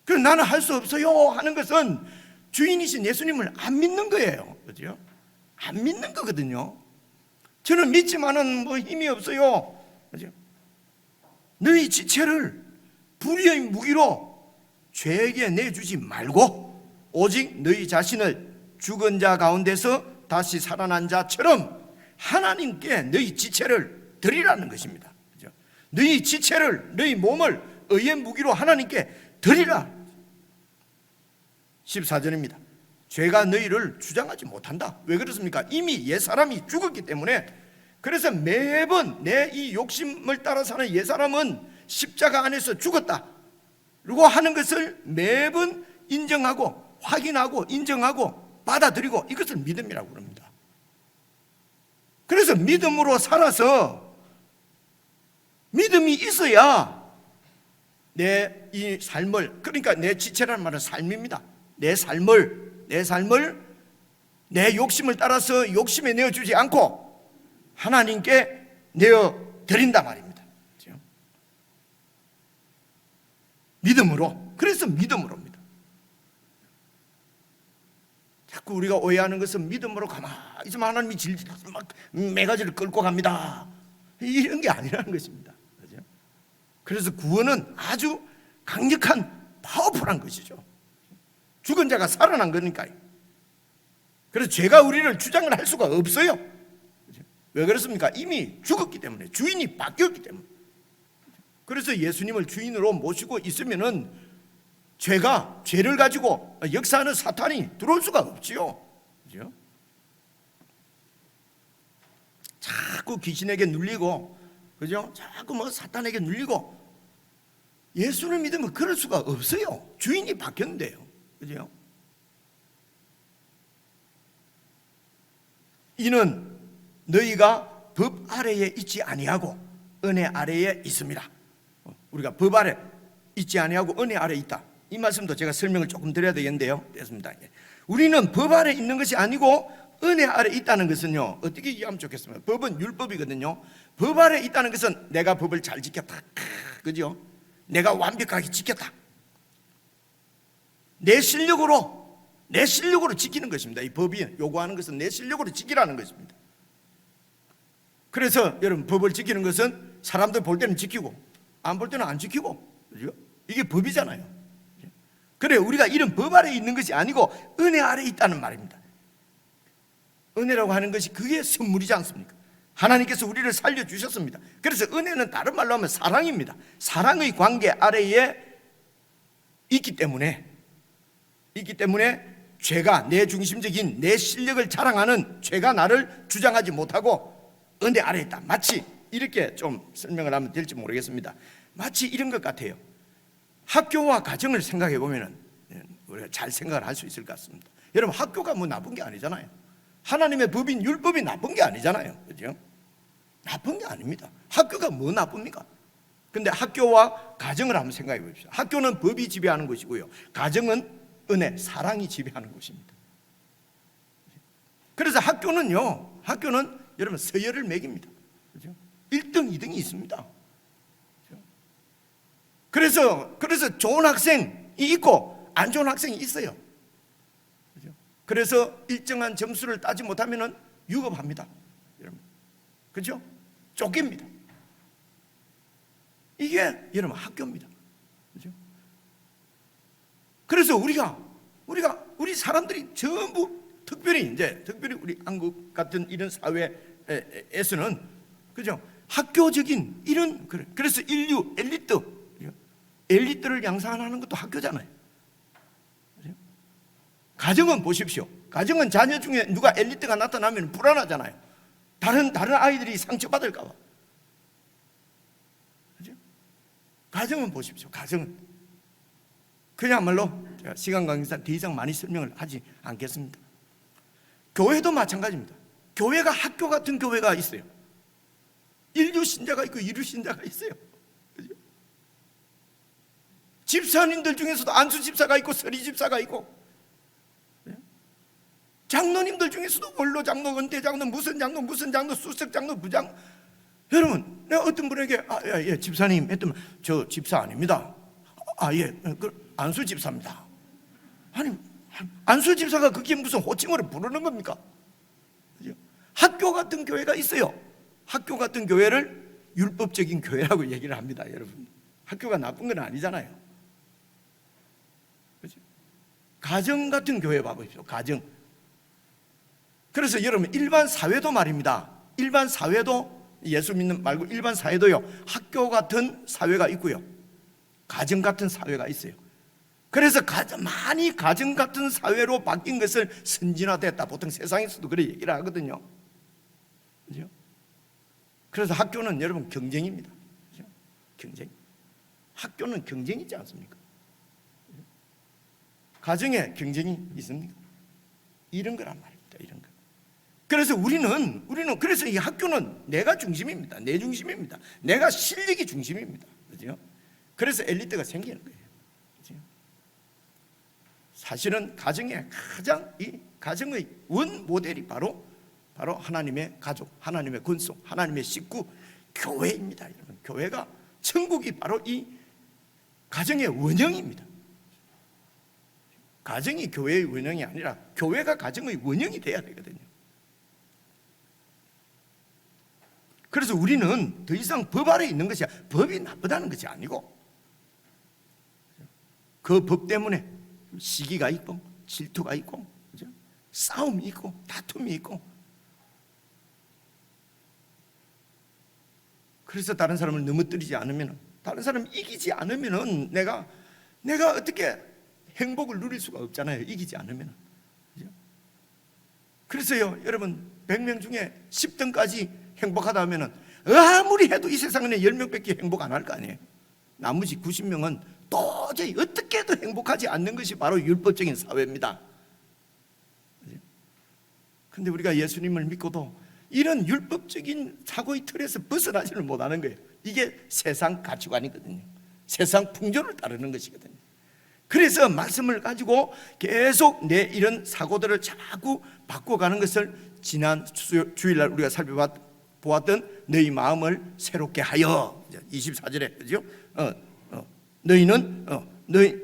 그럼 나는 할 수 없어요 하는 것은 주인이신 예수님을 안 믿는 거예요. 그죠? 안 믿는 거거든요. 저는 믿지만은 힘이 없어요. 그죠? 너희 지체를 불의의 무기로 죄에게 내주지 말고, 오직 너희 자신을 죽은 자 가운데서 다시 살아난 자처럼 하나님께 너희 지체를 드리라는 것입니다. 너희 지체를, 너희 몸을 의의 무기로 하나님께 드리라. 14절입니다. 죄가 너희를 주장하지 못한다. 왜 그렇습니까? 이미 옛사람이 죽었기 때문에. 그래서 매번 내 이 욕심을 따라 사는 옛사람은 십자가 안에서 죽었다 라고 하는 것을 매번 인정하고, 확인하고, 인정하고, 받아들이고, 이것을 믿음이라고 합니다. 그래서 믿음으로 살아서, 믿음이 있어야 내 이 삶을, 그러니까 내 지체라는 말은 삶입니다. 내 삶을 내 욕심을 따라서 욕심에 내어주지 않고 하나님께 내어드린단 말입니다. 그렇죠? 믿음으로. 그래서 믿음으로입니다. 자꾸 우리가 오해하는 것은 믿음으로 가만히 있으면 하나님이 질질 막 매가지를 끌고 갑니다. 이런 게 아니라는 것입니다. 그죠? 그래서 구원은 아주 강력한 파워풀한 것이죠. 죽은 자가 살아난 거니까요. 그래서 죄가 우리를 주장을 할 수가 없어요. 그죠? 왜 그렇습니까? 이미 죽었기 때문에, 주인이 바뀌었기 때문에. 그래서 예수님을 주인으로 모시고 있으면은 죄를 가지고 역사하는 사탄이 들어올 수가 없지요. 그죠? 자꾸 귀신에게 눌리고, 그죠? 자꾸 뭐 사탄에게 눌리고, 예수를 믿으면 그럴 수가 없어요. 주인이 바뀌었는데요. 그죠? 이는 너희가 법 아래에 있지 아니하고 은혜 아래에 있습니다. 우리가 법 아래 있지 아니하고 은혜 아래에 있다. 이 말씀도 제가 설명을 조금 드려야 되겠는데요. 됐습니다. 우리는 법 아래 있는 것이 아니고 은혜 아래 있다는 것은요, 어떻게 이해하면 좋겠습니까? 법은 율법이거든요. 법 아래 있다는 것은 내가 법을 잘 지켰다, 그죠? 내가 완벽하게 지켰다. 내 실력으로 지키는 것입니다. 이 법이 요구하는 것은 내 실력으로 지키라는 것입니다. 그래서 여러분, 법을 지키는 것은 사람들 볼 때는 지키고 안 볼 때는 안 지키고, 그죠? 이게 법이잖아요. 그래, 우리가 이런 법 아래 있는 것이 아니고 은혜 아래 있다는 말입니다. 은혜라고 하는 것이 그게 선물이지 않습니까? 하나님께서 우리를 살려주셨습니다. 그래서 은혜는 다른 말로 하면 사랑입니다. 사랑의 관계 아래에 있기 때문에 죄가, 내 중심적인 내 실력을 자랑하는 죄가 나를 주장하지 못하고 은혜 아래에 있다. 마치 이렇게 좀 설명을 하면 될지 모르겠습니다. 마치 이런 것 같아요. 학교와 가정을 생각해 보면 우리가 잘 생각을 할 수 있을 것 같습니다. 여러분, 학교가 뭐 나쁜 게 아니잖아요. 하나님의 법인 율법이 나쁜 게 아니잖아요. 그죠? 나쁜 게 아닙니다. 학교가 뭐 나쁩니까? 근데 학교와 가정을 한번 생각해 봅시다. 학교는 법이 지배하는 것이고요, 가정은 은혜, 사랑이 지배하는 것입니다. 그래서 학교는요, 여러분 서열을 매깁니다. 그죠? 1등, 2등이 있습니다. 그래서 좋은 학생이 있고 안 좋은 학생이 있어요. 그래서 일정한 점수를 따지 못하면 유급합니다. 여러분, 그죠? 쫓깁니다. 이게 여러분 학교입니다. 그죠? 그래서 우리 사람들이 전부 특별히 우리 한국 같은 이런 사회에서는, 그죠? 학교적인 이런, 그래서 인류 엘리트를 양산하는 것도 학교잖아요. 그죠? 가정은 보십시오. 가정은 자녀 중에 누가 엘리트가 나타나면 불안하잖아요. 다른 아이들이 상처받을까 봐. 그죠? 가정은 보십시오. 가정은 그야말로, 제가 시간 관계상 더 이상 많이 설명을 하지 않겠습니다. 교회도 마찬가지입니다. 교회가 학교 같은 교회가 있어요. 인류 신자가 있고 이류 신자가 있어요. 그죠? 집사님들 중에서도 안수 집사가 있고 서리 집사가 있고, 장로님들 중에서도 원로 장로, 은퇴 장로, 무슨 장로, 수석 장로, 부장. 여러분, 내가 어떤 분에게 예, 집사님 했더니 저 집사 아닙니다. 예, 안수 집사입니다. 아니, 안수 집사가 그게 무슨 호칭으로 부르는 겁니까? 그죠? 학교 같은 교회가 있어요. 학교 같은 교회를 율법적인 교회라고 얘기를 합니다. 여러분, 학교가 나쁜 건 아니잖아요. 그죠? 가정 같은 교회 봐보십시오. 가정. 그래서 여러분, 일반 사회도 말입니다. 일반 사회도, 예수 믿는 말고 일반 사회도요, 학교 같은 사회가 있고요, 가정 같은 사회가 있어요. 그래서 많이 가정 같은 사회로 바뀐 것을 선진화됐다, 보통 세상에서도 그렇게 얘기를 하거든요. 그죠? 그래서 학교는 여러분 경쟁입니다. 그죠? 경쟁. 학교는 경쟁이지 않습니까? 가정에 경쟁이 있습니까? 이런 거란 말입니다. 이런 거. 그래서 우리는 그래서 이 학교는 내가 중심입니다. 내 중심입니다. 내가 실력이 중심입니다. 그죠? 그래서 엘리트가 생기는 거예요. 그죠? 사실은 가정의 가정의 원 모델이 바로 하나님의 가족, 하나님의 권속, 하나님의 식구, 교회입니다. 여러분, 교회가, 천국이 바로 이 가정의 원형입니다. 가정이 교회의 원형이 아니라 교회가 가정의 원형이 돼야 되거든요. 그래서 우리는 더 이상 법 아래 있는 것이 법이 나쁘다는 것이 아니고 그 법 때문에 시기가 있고 질투가 있고 그죠? 싸움이 있고 다툼이 있고 그래서 다른 사람을 넘어뜨리지 않으면 다른 사람을 이기지 않으면 내가 어떻게 행복을 누릴 수가 없잖아요. 이기지 않으면. 그죠? 그래서요 여러분 100명 중에 10등까지 행복하다 하면 아무리 해도 이 세상에는 10명밖에 행복 안 할 거 아니에요. 나머지 90명은 도저히 어떻게 해도 행복하지 않는 것이 바로 율법적인 사회입니다. 그런데 우리가 예수님을 믿고도 이런 율법적인 사고의 틀에서 벗어나지를 못하는 거예요. 이게 세상 가치관이거든요. 세상 풍조를 따르는 것이거든요. 그래서 말씀을 가지고 계속 내 이런 사고들을 자꾸 바꿔가는 것을 지난 주일날 우리가 살펴보았던 너희 마음을 새롭게 하여 24절에 그죠? 너희는 너희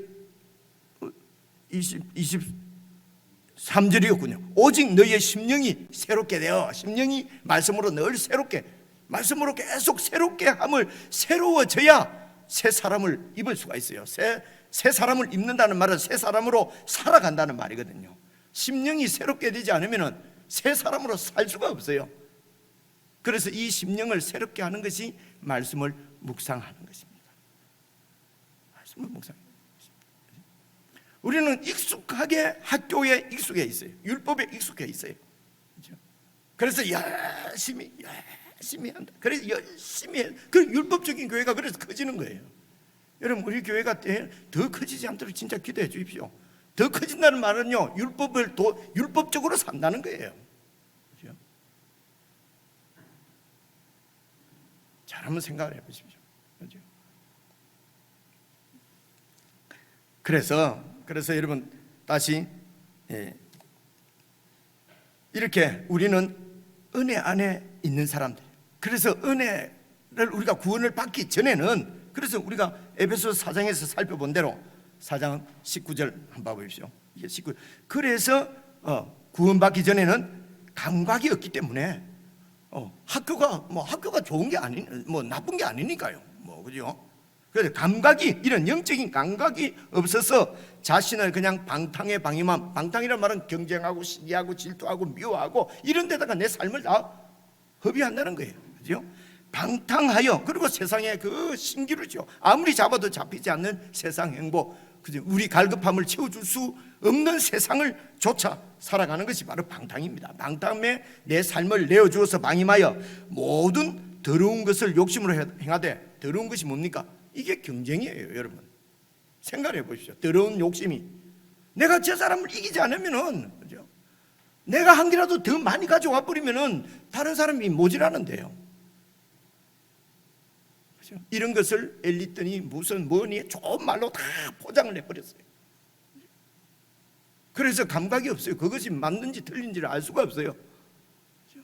23절이었군요. 오직 너희의 심령이 새롭게 되어 심령이 말씀으로 늘 새롭게 말씀으로 계속 새롭게 함을 새로워져야 새 사람을 입을 수가 있어요. 새 사람을 입는다는 말은 새 사람으로 살아간다는 말이거든요. 심령이 새롭게 되지 않으면 새 사람으로 살 수가 없어요. 그래서 이 심령을 새롭게 하는 것이 말씀을 묵상하는 것입니다. 말씀을 묵상하는 것입니다. 우리는 익숙하게 학교에 익숙해 있어요. 율법에 익숙해 있어요. 그래서 열심히 한다. 그래서 열심히 해. 그 율법적인 교회가 그래서 커지는 거예요. 여러분 우리 교회가 더 커지지 않도록 진짜 기도해 주십시오. 더 커진다는 말은요 율법을 율법적으로 산다는 거예요. 그렇죠? 잘 한번 생각을 해보십시오. 그렇죠? 그래서 여러분 다시 이렇게 우리는 은혜 안에 있는 사람들. 그래서 은혜를 우리가 구원을 받기 전에는 그래서 우리가 에베소서 4장에서 살펴본 대로 4장 19절 한번 봐보십시오. 이게 19. 그래서 구원받기 전에는 감각이 없기 때문에 학교가 좋은 게 나쁜 게 아니니까요. 그죠? 그래서 감각이 이런 영적인 감각이 없어서 자신을 그냥 방탕에 방임함. 방탕이란 말은 경쟁하고 시기하고 질투하고 미워하고 이런 데다가 내 삶을 다 허비한다는 거예요. 그죠? 방탕하여 그리고 세상의 그 신기루죠. 아무리 잡아도 잡히지 않는 세상 행복, 그죠? 우리 갈급함을 채워줄 수 없는 세상을 쫓아 살아가는 것이 바로 방탕입니다. 방탕에 내 삶을 내어주어서 방임하여 모든 더러운 것을 욕심으로 행하되 더러운 것이 뭡니까? 이게 경쟁이에요. 여러분 생각해 보십시오. 더러운 욕심이 내가 저 사람을 이기지 않으면은 그죠? 내가 한 개라도 더 많이 가져와 버리면은 다른 사람이 모질하는데요. 그죠? 이런 것을 엘리트니 무슨 뭐니 좋은 말로 다 포장을 해버렸어요. 그래서 감각이 없어요. 그것이 맞는지 틀린지를 알 수가 없어요. 그죠?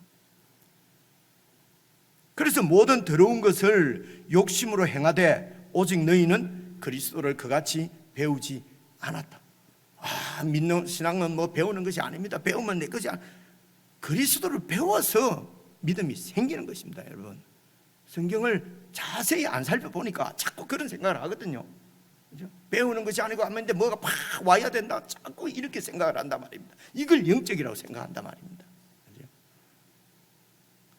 그래서 모든 더러운 것을 욕심으로 행하되 오직 너희는 그리스도를 그같이 배우지 않았다. 믿는 신앙은 배우는 것이 아닙니다. 배우면 내 것이 그리스도를 배워서 믿음이 생기는 것입니다. 여러분 성경을 자세히 안 살펴보니까 자꾸 그런 생각을 하거든요. 그죠? 배우는 것이 아니고 하는데 뭐가 팍 와야 된다. 자꾸 이렇게 생각을 한단 말입니다. 이걸 영적이라고 생각한단 말입니다. 그죠?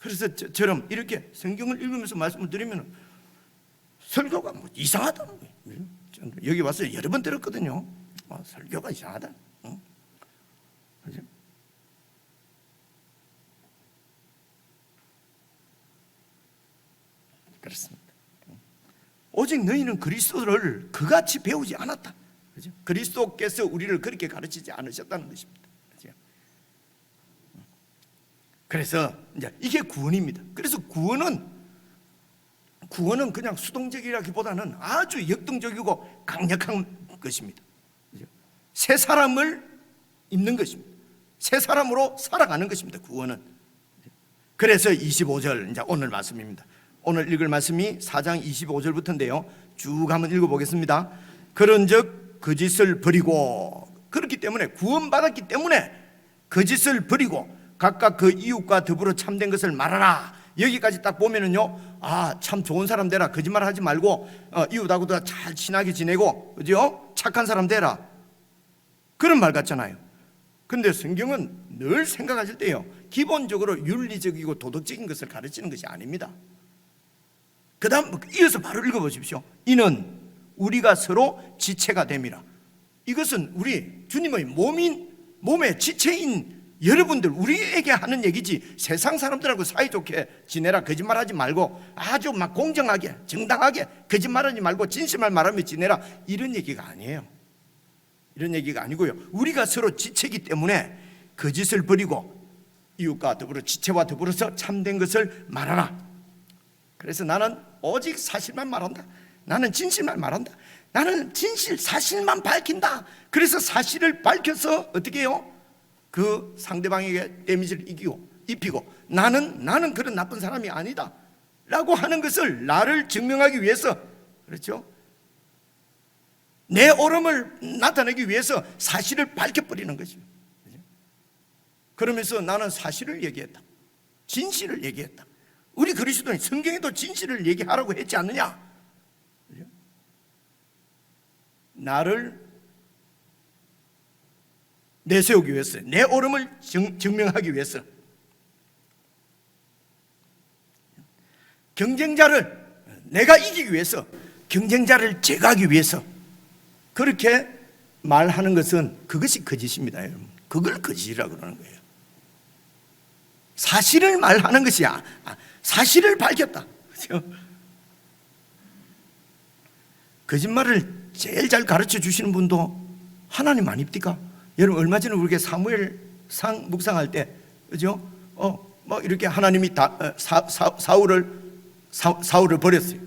그래서 저처럼 이렇게 성경을 읽으면서 말씀을 드리면 설교가 이상하다는 거예요. 여기 와서 여러 번 들었거든요. 설교가 이상하다. 그죠? 그렇습니다. 오직 너희는 그리스도를 그같이 배우지 않았다. 그죠? 그리스도께서 우리를 그렇게 가르치지 않으셨다는 것입니다. 그죠? 그래서 이제 이게 구원입니다. 그래서 구원은 그냥 수동적이라기보다는 아주 역동적이고 강력한 것입니다. 그죠? 새 사람을 입는 것입니다. 새 사람으로 살아가는 것입니다. 구원은. 그래서 25절 이제 오늘 말씀입니다. 오늘 읽을 말씀이 4장 25절부터인데요. 쭉 한번 읽어보겠습니다. 그런즉 거짓을 버리고 그렇기 때문에 구원받았기 때문에 거짓을 버리고 각각 그 이웃과 더불어 참된 것을 말하라. 여기까지 딱 보면은요, 아, 참 좋은 사람 되라. 거짓말 하지 말고 이웃하고도 잘 친하게 지내고, 그죠? 착한 사람 되라. 그런 말 같잖아요. 근데 성경은 늘 생각하실 때요, 기본적으로 윤리적이고 도덕적인 것을 가르치는 것이 아닙니다. 그 다음 이어서 바로 읽어보십시오. 이는 우리가 서로 지체가 됨이라. 이것은 우리 주님의 몸의 지체인 여러분들, 우리에게 하는 얘기지, 세상 사람들하고 사이좋게 지내라, 거짓말하지 말고 아주 막 공정하게 정당하게 거짓말하지 말고 진실만 말하며 지내라, 이런 얘기가 아니에요. 이런 얘기가 아니고요, 우리가 서로 지체이기 때문에 거짓을 버리고 이웃과 더불어 지체와 더불어서 참된 것을 말하라. 그래서 나는 오직 사실만 말한다. 나는 진실만 말한다. 나는 진실, 사실만 밝힌다. 그래서 사실을 밝혀서 어떻게 해요? 그 상대방에게 데미지를 입히고 나는 그런 나쁜 사람이 아니다 라고 하는 것을 나를 증명하기 위해서, 그렇죠? 내 옳음을 나타내기 위해서 사실을 밝혀버리는 거죠. 그러면서 나는 사실을 얘기했다, 진실을 얘기했다. 우리 그리스도인 성경에도 진실을 얘기하라고 했지 않느냐? 나를 내세우기 위해서, 내 옳음을 증명하기 위해서, 경쟁자를 내가 이기기 위해서, 경쟁자를 제거하기 위해서 그렇게 말하는 것은 그것이 거짓입니다, 여러분. 그걸 거짓이라고 그러는 거예요. 사실을 말하는 것이야. 사실을 밝혔다. 그렇죠? 거짓말을 제일 잘 가르쳐 주시는 분도 하나님 아닙니까? 여러분, 얼마 전에 우리가 사무엘상 묵상할 때, 그죠? 뭐 이렇게 하나님이 사울을 버렸어요.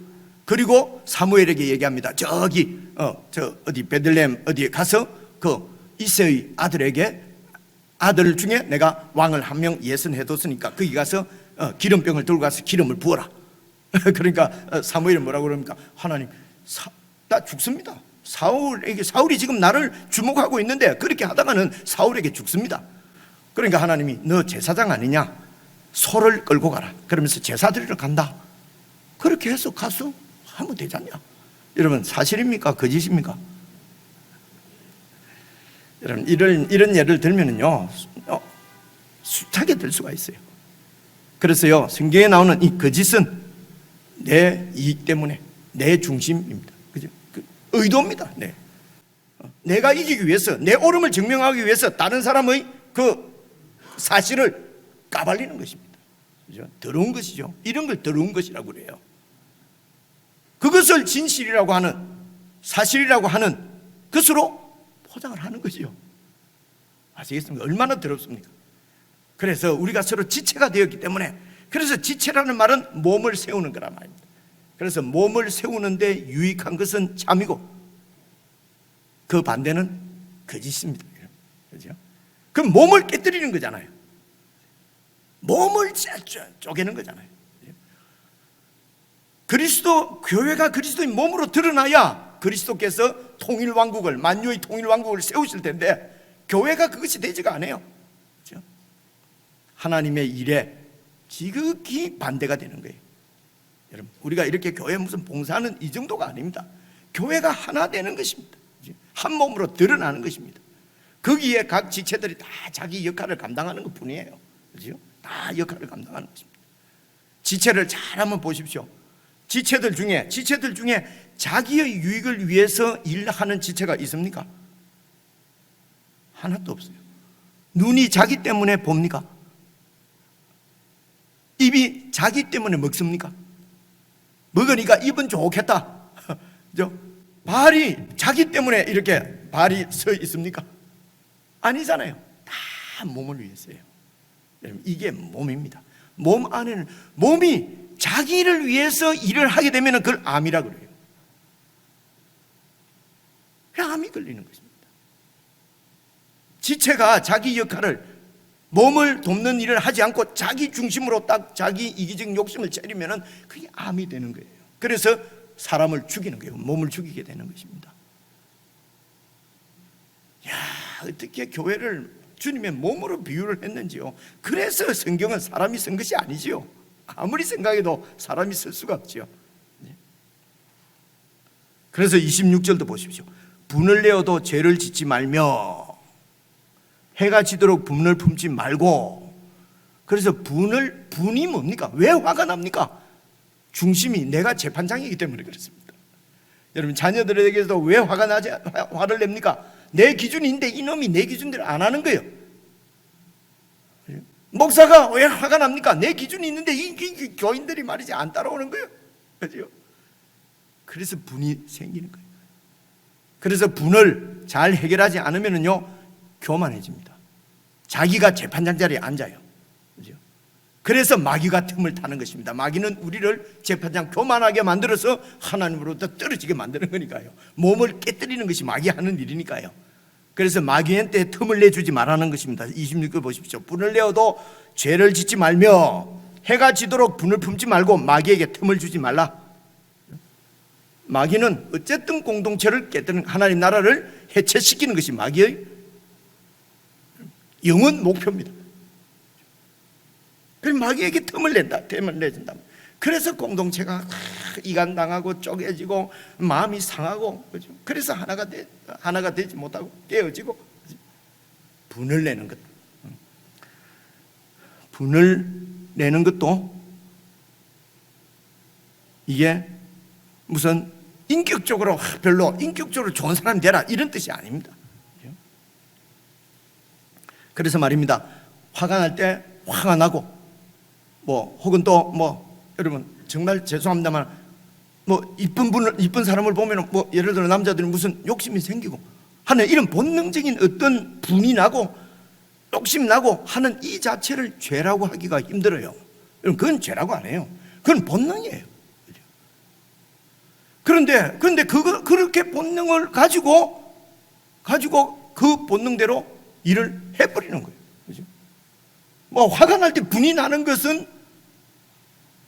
그리고 사무엘에게 얘기합니다. 저기 어디 베들레헴 어디에 가서 그 이새의 아들 중에 내가 왕을 한 명 예선해뒀으니까 거기 가서 기름병을 들고 가서 기름을 부어라. 그러니까 사무엘은 뭐라고 그럽니까? 하나님, 나 죽습니다. 사울이 지금 나를 주목하고 있는데 그렇게 하다가는 사울에게 죽습니다. 그러니까 하나님이, 너 제사장 아니냐? 소를 끌고 가라. 그러면서 제사 드리러 간다. 그렇게 해서 가서 하면 되지 않냐? 여러분, 사실입니까? 거짓입니까? 여러분, 이런 예를 들면은요, 숱하게 될 수가 있어요. 그래서요, 성경에 나오는 이 거짓은 내 이익 때문에, 내 중심입니다. 그죠? 의도입니다. 네. 내가 이기기 위해서, 내 옳음을 증명하기 위해서 다른 사람의 그 사실을 까발리는 것입니다. 그죠? 더러운 것이죠. 이런 걸 더러운 것이라고 그래요. 그것을 진실이라고 하는, 사실이라고 하는 것으로 포장을 하는 것이요. 아시겠습니까? 얼마나 더럽습니까? 그래서 우리가 서로 지체가 되었기 때문에, 그래서 지체라는 말은 몸을 세우는 거란 말입니다. 그래서 몸을 세우는데 유익한 것은 참이고 그 반대는 거짓입니다. 그렇죠? 그럼 몸을 깨뜨리는 거잖아요. 몸을 쪼개는 거잖아요. 교회가 그리스도의 몸으로 드러나야 그리스도께서 통일왕국을, 만유의 통일왕국을 세우실 텐데 교회가 그것이 되지가 않아요. 그렇죠? 하나님의 일에 지극히 반대가 되는 거예요. 여러분, 우리가 이렇게 교회 무슨 봉사하는 이 정도가 아닙니다. 교회가 하나 되는 것입니다. 한 몸으로 드러나는 것입니다. 거기에 각 지체들이 다 자기 역할을 감당하는 것 뿐이에요. 그렇죠? 다 역할을 감당하는 것입니다. 지체를 잘 한번 보십시오. 지체들 중에 자기의 유익을 위해서 일하는 지체가 있습니까? 하나도 없어요. 눈이 자기 때문에 봅니까? 입이 자기 때문에 먹습니까? 먹으니까 입은 좋겠다. 발이 자기 때문에 이렇게 발이 서 있습니까? 아니잖아요. 다 몸을 위해서예요. 여러분, 이게 몸입니다. 몸 안에는, 몸이 자기를 위해서 일을 하게 되면 그걸 암이라 그래요. 암이 걸리는 것입니다. 지체가 자기 역할을, 몸을 돕는 일을 하지 않고 자기 중심으로 딱 자기 이기적 욕심을 차리면 그게 암이 되는 거예요. 그래서 사람을 죽이는 거예요. 몸을 죽이게 되는 것입니다. 야, 어떻게 교회를 주님의 몸으로 비유를 했는지요. 그래서 성경은 사람이 쓴 것이 아니지요. 아무리 생각해도 사람이 쓸 수가 없죠. 그래서 26절도 보십시오. 분을 내어도 죄를 짓지 말며 해가 지도록 분을 품지 말고. 그래서 분이 뭡니까? 왜 화가 납니까? 중심이 내가 재판장이기 때문에 그렇습니다. 여러분, 자녀들에게도 왜 화를 냅니까? 내 기준인데 이놈이 내 기준대로 안 하는 거예요. 목사가 왜 화가 납니까? 내 기준이 있는데 이 교인들이 말이지 안 따라오는 거예요. 그렇죠? 그래서 분이 생기는 거예요. 그래서 분을 잘 해결하지 않으면요 교만해집니다. 자기가 재판장 자리에 앉아요. 그렇죠? 그래서 마귀가 틈을 타는 것입니다. 마귀는 우리를 재판장 교만하게 만들어서 하나님으로부터 떨어지게 만드는 거니까요. 몸을 깨뜨리는 것이 마귀 하는 일이니까요. 그래서 마귀한테 틈을 내주지 말라는 것입니다. 26절 보십시오. 분을 내어도 죄를 짓지 말며 해가 지도록 분을 품지 말고 마귀에게 틈을 주지 말라. 마귀는 어쨌든 공동체를 깨뜨리는, 하나님 나라를 해체시키는 것이 마귀의 영원 목표입니다. 그래서 마귀에게 틈을 내준다. 그래서 공동체가 이간당하고 쪼개지고 마음이 상하고, 그렇죠? 그래서 하나가 되지 못하고 깨어지고. 분을 내는 것. 분을 내는 것도 이게 무슨 인격적으로 별로 인격적으로 좋은 사람이 되라 이런 뜻이 아닙니다. 그래서 말입니다. 화가 날 때 화가 나고, 혹은 또 여러분 정말 죄송합니다만 이쁜 사람을 보면 예를 들어 남자들은 무슨 욕심이 생기고 하는 이런 본능적인 어떤 분이 나고 욕심이 나고 하는 이 자체를 죄라고 하기가 힘들어요. 그건 죄라고 안 해요. 그건 본능이에요. 그런데 그렇게 본능을 가지고 그 본능대로 일을 해버리는 거예요. 그죠? 화가 날 때 분이 나는 것은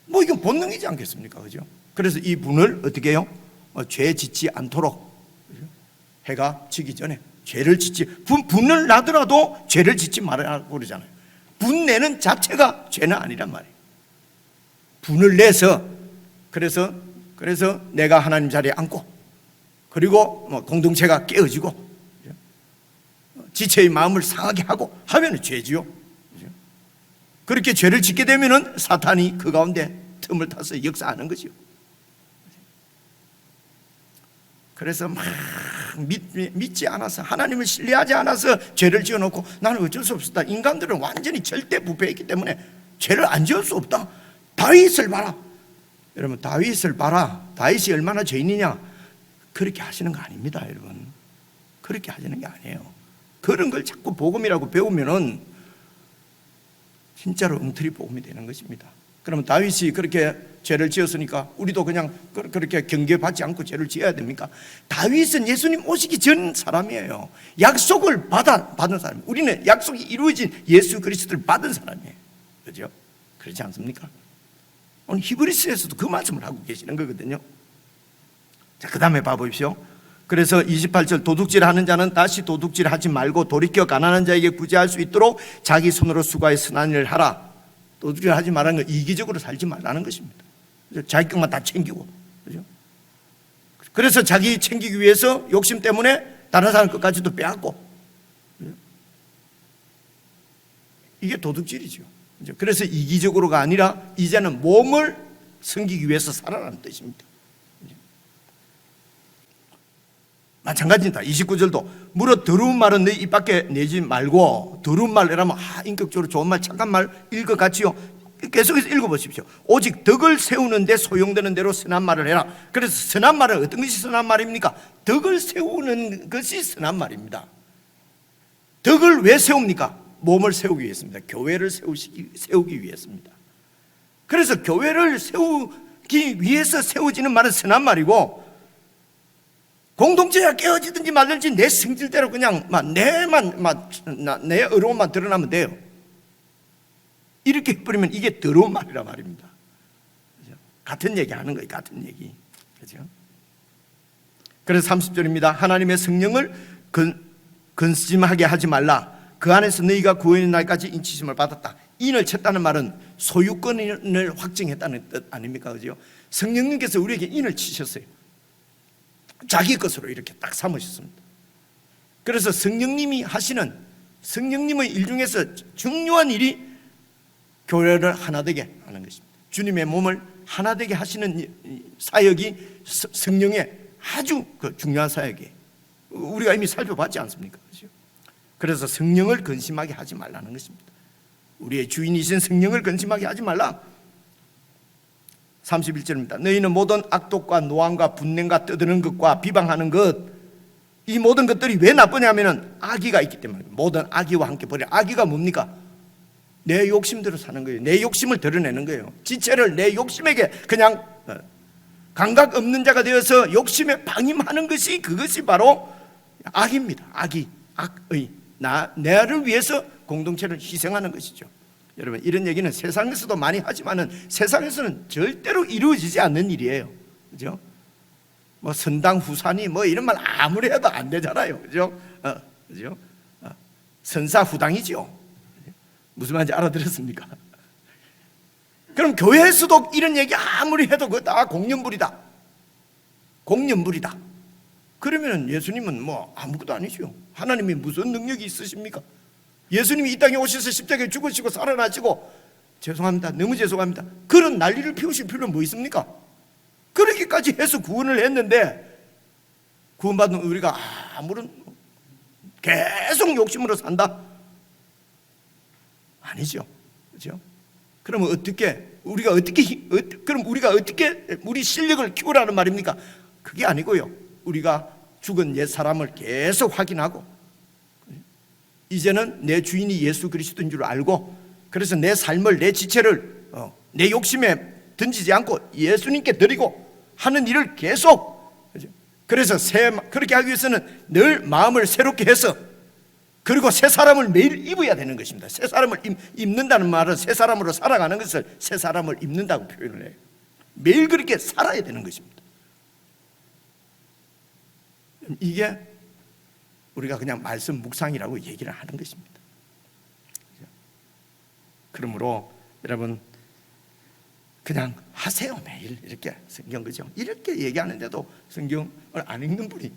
이건 본능이지 않겠습니까? 그죠? 그래서 이 분을 어떻게 해요? 죄 짓지 않도록. 그죠? 해가 지기 전에 죄를 짓지, 분을 나더라도 죄를 짓지 말라고 그러잖아요. 분 내는 자체가 죄는 아니란 말이에요. 분을 내서 그래서 내가 하나님 자리에 앉고, 그리고 공동체가 깨어지고 지체의 마음을 상하게 하고 하면 죄지요. 그렇게 죄를 짓게 되면은 사탄이 그 가운데 틈을 타서 역사하는 거죠. 그래서 막 믿지 않아서, 하나님을 신뢰하지 않아서 죄를 지어놓고 나는 어쩔 수 없었다. 인간들은 완전히 절대 부패했기 때문에 죄를 안 지을 수 없다. 다윗을 봐라. 여러분, 다윗을 봐라. 다윗이 얼마나 죄인이냐. 그렇게 하시는 거 아닙니다, 여러분. 그렇게 하시는 게 아니에요. 그런 걸 자꾸 복음이라고 배우면은 진짜로 엉터리 복음이 되는 것입니다. 그러면 다윗이 그렇게 죄를 지었으니까 우리도 그냥 그렇게 경계받지 않고 죄를 지어야 됩니까? 다윗은 예수님 오시기 전 사람이에요. 약속을 받은 사람. 우리는 약속이 이루어진 예수 그리스도를 받은 사람이에요. 그렇죠? 그렇지 않습니까? 오늘 히브리서에서도 그 말씀을 하고 계시는 거거든요. 자, 그 다음에 봐보십시오. 그래서 28절, 도둑질하는 자는 다시 도둑질하지 말고 돌이켜 가난한 자에게 구제할 수 있도록 자기 손으로 수고해 선한 일을 하라. 도둑질하지 말라는 건 이기적으로 살지 말라는 것입니다. 자기 것만 다 챙기고, 그렇죠? 그래서 자기 챙기기 위해서 욕심 때문에 다른 사람 것까지도 빼앗고, 그렇죠? 이게 도둑질이죠. 그렇죠? 그래서 이기적으로가 아니라 이제는 몸을 섬기기 위해서 살아라는 뜻입니다. 마찬가지입니다. 29절도 무릇 더러운 말은 내 입 밖에 내지 말고, 더러운 말이라면 인격적으로 좋은 말, 착한 말 읽어 같이요. 계속해서 읽어보십시오. 오직 덕을 세우는데 소용되는 대로 선한 말을 해라. 그래서 선한 말은 어떤 것이 선한 말입니까? 덕을 세우는 것이 선한 말입니다. 덕을 왜 세웁니까? 몸을 세우기 위해서입니다. 교회를 세우기 위해서입니다. 그래서 교회를 세우기 위해서 세워지는 말은 선한 말이고, 공동체가 깨어지든지 말든지 내 성질대로 그냥 내 어려움만 드러나면 돼요. 이렇게 해버리면 이게 더러운 말이란 말입니다. 그렇죠? 같은 얘기 하는 거예요. 같은 얘기. 그렇죠? 그래서 30절입니다. 하나님의 성령을 근심하게 하지 말라. 그 안에서 너희가 구원의 날까지 인치심을 받았다. 인을 쳤다는 말은 소유권을 확증했다는 뜻 아닙니까? 그죠? 성령님께서 우리에게 인을 치셨어요. 자기 것으로 이렇게 딱 삼으셨습니다. 그래서 성령님이 하시는 성령님의 일 중에서 중요한 일이 교회를 하나 되게 하는 것입니다. 주님의 몸을 하나 되게 하시는 사역이 성령의 아주 중요한 사역이에요. 우리가 이미 살펴봤지 않습니까? 그렇죠? 그래서 성령을 근심하게 하지 말라는 것입니다. 우리의 주인이신 성령을 근심하게 하지 말라. 31절입니다. 너희는 모든 악독과 노함과 분냄과 떠드는 것과 비방하는 것, 이 모든 것들이 왜 나쁘냐면 악의가 있기 때문입니다. 모든 악의와 함께 버려. 악의가 뭡니까? 내 욕심대로 사는 거예요. 내 욕심을 드러내는 거예요. 지체를 내 욕심에게 그냥 감각 없는 자가 되어서 욕심에 방임하는 것이, 그것이 바로 악입니다. 악의, 악의. 나를 위해서 공동체를 희생하는 것이죠. 여러분, 이런 얘기는 세상에서도 많이 하지만은 세상에서는 절대로 이루어지지 않는 일이에요. 그죠? 뭐 선당 후사니 뭐 이런 말 아무리 해도 안 되잖아요. 그죠? 그죠? 선사 후당이죠. 무슨 말인지 알아들었습니까? 그럼 교회에서도 이런 얘기 아무리 해도 그거 다 공연불이다. 공연불이다. 그러면 예수님은 뭐 아무것도 아니죠. 하나님이 무슨 능력이 있으십니까? 예수님이 이 땅에 오셔서 십자가에 죽으시고 살아나시고, 죄송합니다, 너무 죄송합니다, 그런 난리를 피우실 필요는 뭐 있습니까? 그렇게까지 해서 구원을 했는데 구원받은 우리가 아무런 계속 욕심으로 산다? 아니죠. 그렇죠? 그러면 우리가 어떻게 우리 실력을 키우라는 말입니까? 그게 아니고요. 우리가 죽은 옛 사람을 계속 확인하고, 이제는 내 주인이 예수 그리스도인 줄 알고, 그래서 내 삶을, 내 지체를 내 욕심에 던지지 않고 예수님께 드리고 하는 일을 계속, 그래서 그렇게 하기 위해서는 늘 마음을 새롭게 해서, 그리고 새 사람을 매일 입어야 되는 것입니다. 새 사람을 입는다는 말은 새 사람으로 살아가는 것을 새 사람을 입는다고 표현을 해요. 매일 그렇게 살아야 되는 것입니다. 이게 우리가 그냥 말씀 묵상이라고 얘기를 하는 것입니다. 그러므로 여러분, 그냥 하세요. 매일 이렇게 성경, 그죠? 이렇게 얘기하는데도 성경을 안 읽는 분이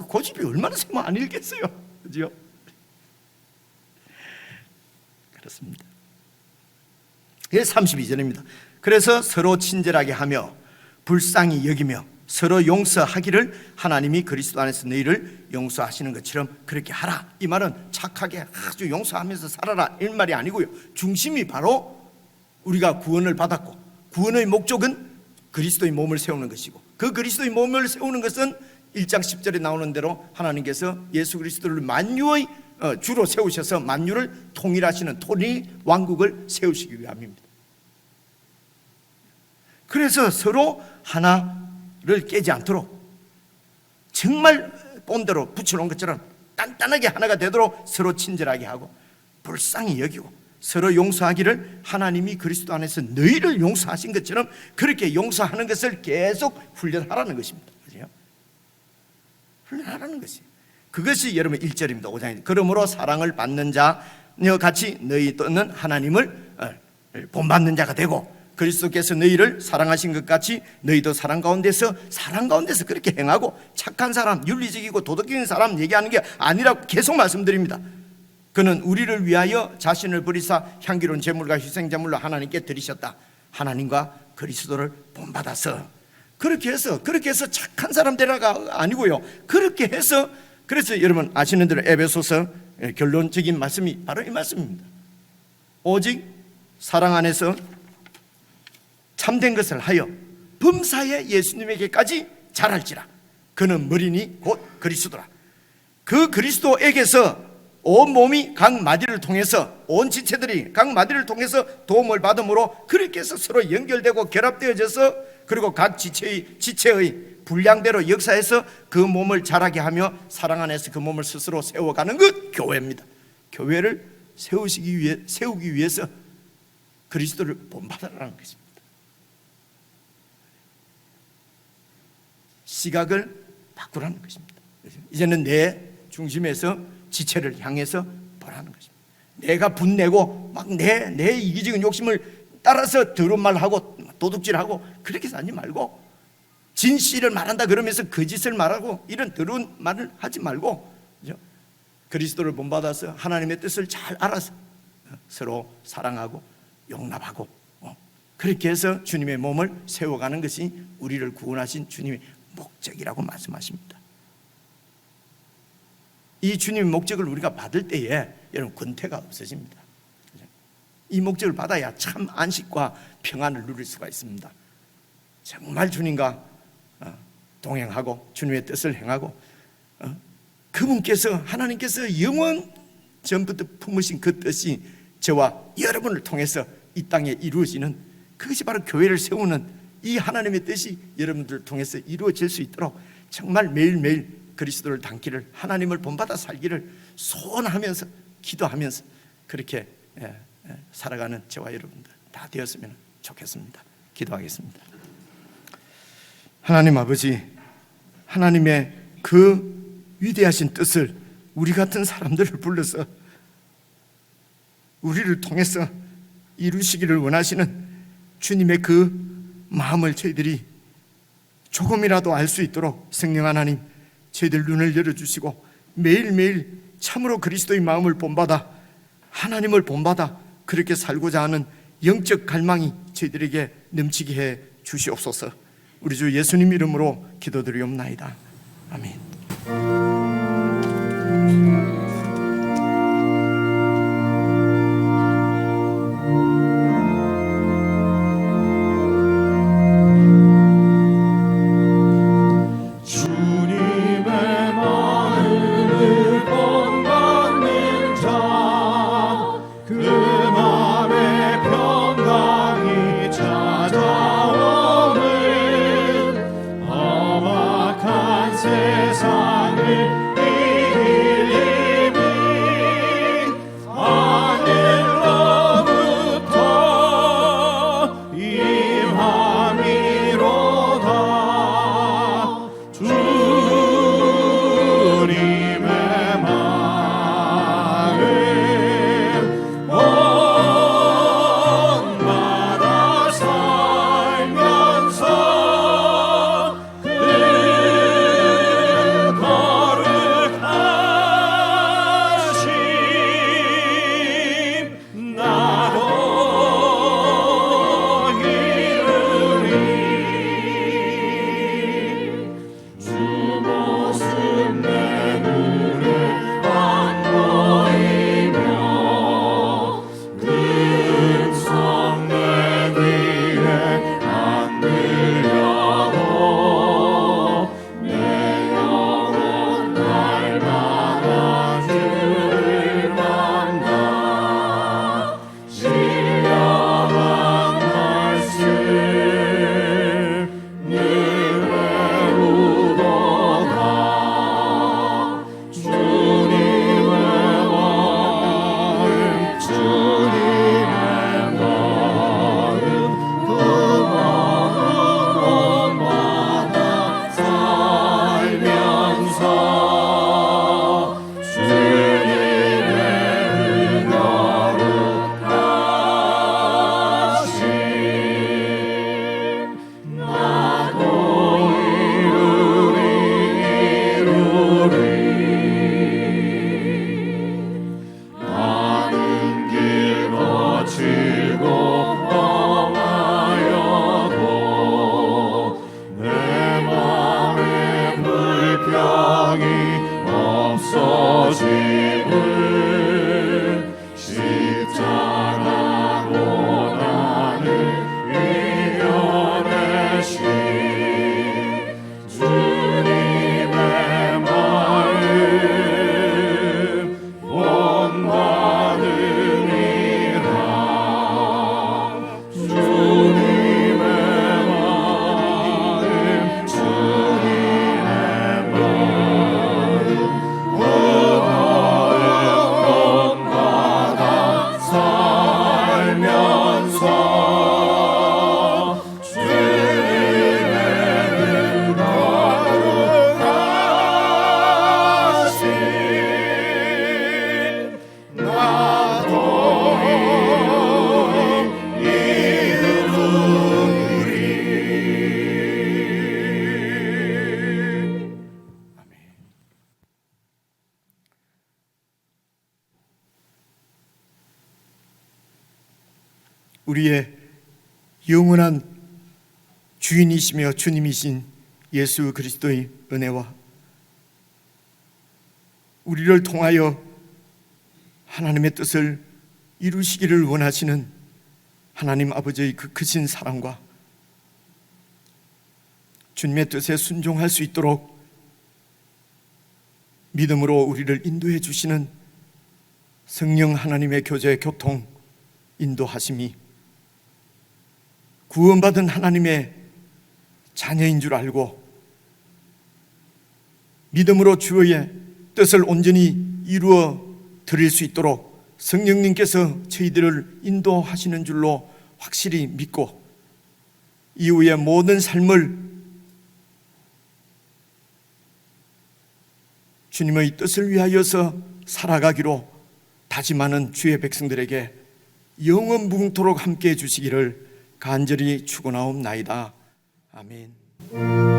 고집이 얼마나 세면 안 읽겠어요. 그죠? 그렇습니다. 이게 32절입니다. 그래서 서로 친절하게 하며 불쌍히 여기며 서로 용서하기를 하나님이 그리스도 안에서 너희를 용서하시는 것처럼 그렇게 하라. 이 말은 착하게 아주 용서하면서 살아라 이 말이 아니고요. 중심이 바로 우리가 구원을 받았고, 구원의 목적은 그리스도의 몸을 세우는 것이고, 그 그리스도의 몸을 세우는 것은 1장 10절에 나오는 대로 하나님께서 예수 그리스도를 만유의 주로 세우셔서 만유를 통일하시는 통일 왕국을 세우시기 위함입니다. 그래서 서로 하나를 깨지 않도록 정말 본대로 붙여놓은 것처럼 단단하게 하나가 되도록 서로 친절하게 하고 불쌍히 여기고 서로 용서하기를 하나님이 그리스도 안에서 너희를 용서하신 것처럼 그렇게 용서하는 것을 계속 훈련하라는 것입니다. 그죠? 훈련하라는 것이에요. 그것이 여러분 1절입니다. 5장입니다. 그러므로 사랑을 받는 자녀 같이 너희 또는 하나님을 본받는 자가 되고, 그리스도께서 너희를 사랑하신 것 같이 너희도 사랑 가운데서 그렇게 행하고, 착한 사람, 윤리적이고 도덕적인 사람 얘기하는 게 아니라고 계속 말씀드립니다. 그는 우리를 위하여 자신을 버리사 향기로운 제물과 희생제물로 하나님께 드리셨다. 하나님과 그리스도를 본받아서 그렇게 해서 착한 사람 되라가 아니고요. 그렇게 해서, 그래서 여러분 아시는 대로 에베소서 결론적인 말씀이 바로 이 말씀입니다. 오직 사랑 안에서 참된 것을 하여 범사에 예수님에게까지 자랄지라. 그는 머리니 곧 그리스도라. 그 그리스도에게서 온 몸이 각 마디를 통해서, 온 지체들이 각 마디를 통해서 도움을 받음으로 그렇게 해서 서로 연결되고 결합되어져서, 그리고 각 지체의 분량대로 역사해서 그 몸을 자라게 하며 사랑 안에서 그 몸을 스스로 세워가는 것, 교회입니다. 교회를 세우기 위해서 그리스도를 본받으라는 것입니다. 시각을 바꾸라는 것입니다. 이제는 내 중심에서 지체를 향해서 보라는 것입니다. 내가 분내고 막 내 이기적인 욕심을 따라서 더러운 말하고 도둑질하고 그렇게 살지 말고, 진실을 말한다 그러면서 거짓을 말하고 이런 더러운 말을 하지 말고, 그죠? 그리스도를 본받아서 하나님의 뜻을 잘 알아서 서로 사랑하고 용납하고 그렇게 해서 주님의 몸을 세워가는 것이 우리를 구원하신 주님의 목적이라고 말씀하십니다. 이 주님의 목적을 우리가 받을 때에 여러분 권태가 없어집니다. 이 목적을 받아야 참 안식과 평안을 누릴 수가 있습니다. 정말 주님과 동행하고 주님의 뜻을 행하고 그분께서, 하나님께서 영원 전부터 품으신 그 뜻이 저와 여러분을 통해서 이 땅에 이루어지는, 그것이 바로 교회를 세우는 이 하나님의 뜻이 여러분들을 통해서 이루어질 수 있도록 정말 매일매일 그리스도를 닮기를, 하나님을 본받아 살기를 소원하면서 기도하면서 그렇게 살아가는 저와 여러분들 다 되었으면 좋겠습니다. 기도하겠습니다. 하나님 아버지, 하나님의 그 위대하신 뜻을 우리 같은 사람들을 불러서 우리를 통해서 이루시기를 원하시는 주님의 그 마음을 저희들이 조금이라도 알 수 있도록 성령 하나님, 저희들 눈을 열어주시고 매일매일 참으로 그리스도의 마음을 본받아 하나님을 본받아 그렇게 살고자 하는 영적 갈망이 저희들에게 넘치게 해 주시옵소서. 우리 주 예수님 이름으로 기도드리옵나이다. 아멘. 세상 우리의 영원한 주인이시며 주님이신 예수 그리스도의 은혜와 우리를 통하여 하나님의 뜻을 이루시기를 원하시는 하나님 아버지의 그 크신 사랑과 주님의 뜻에 순종할 수 있도록 믿음으로 우리를 인도해 주시는 성령 하나님의 교제, 교통, 인도하심이 구원받은 하나님의 자녀인 줄 알고 믿음으로 주의 뜻을 온전히 이루어 드릴 수 있도록 성령님께서 저희들을 인도하시는 줄로 확실히 믿고 이후의 모든 삶을 주님의 뜻을 위하여서 살아가기로 다짐하는 주의 백성들에게 영원 무궁토록 함께해 주시기를 간절히 축원하옵나이다. 아멘.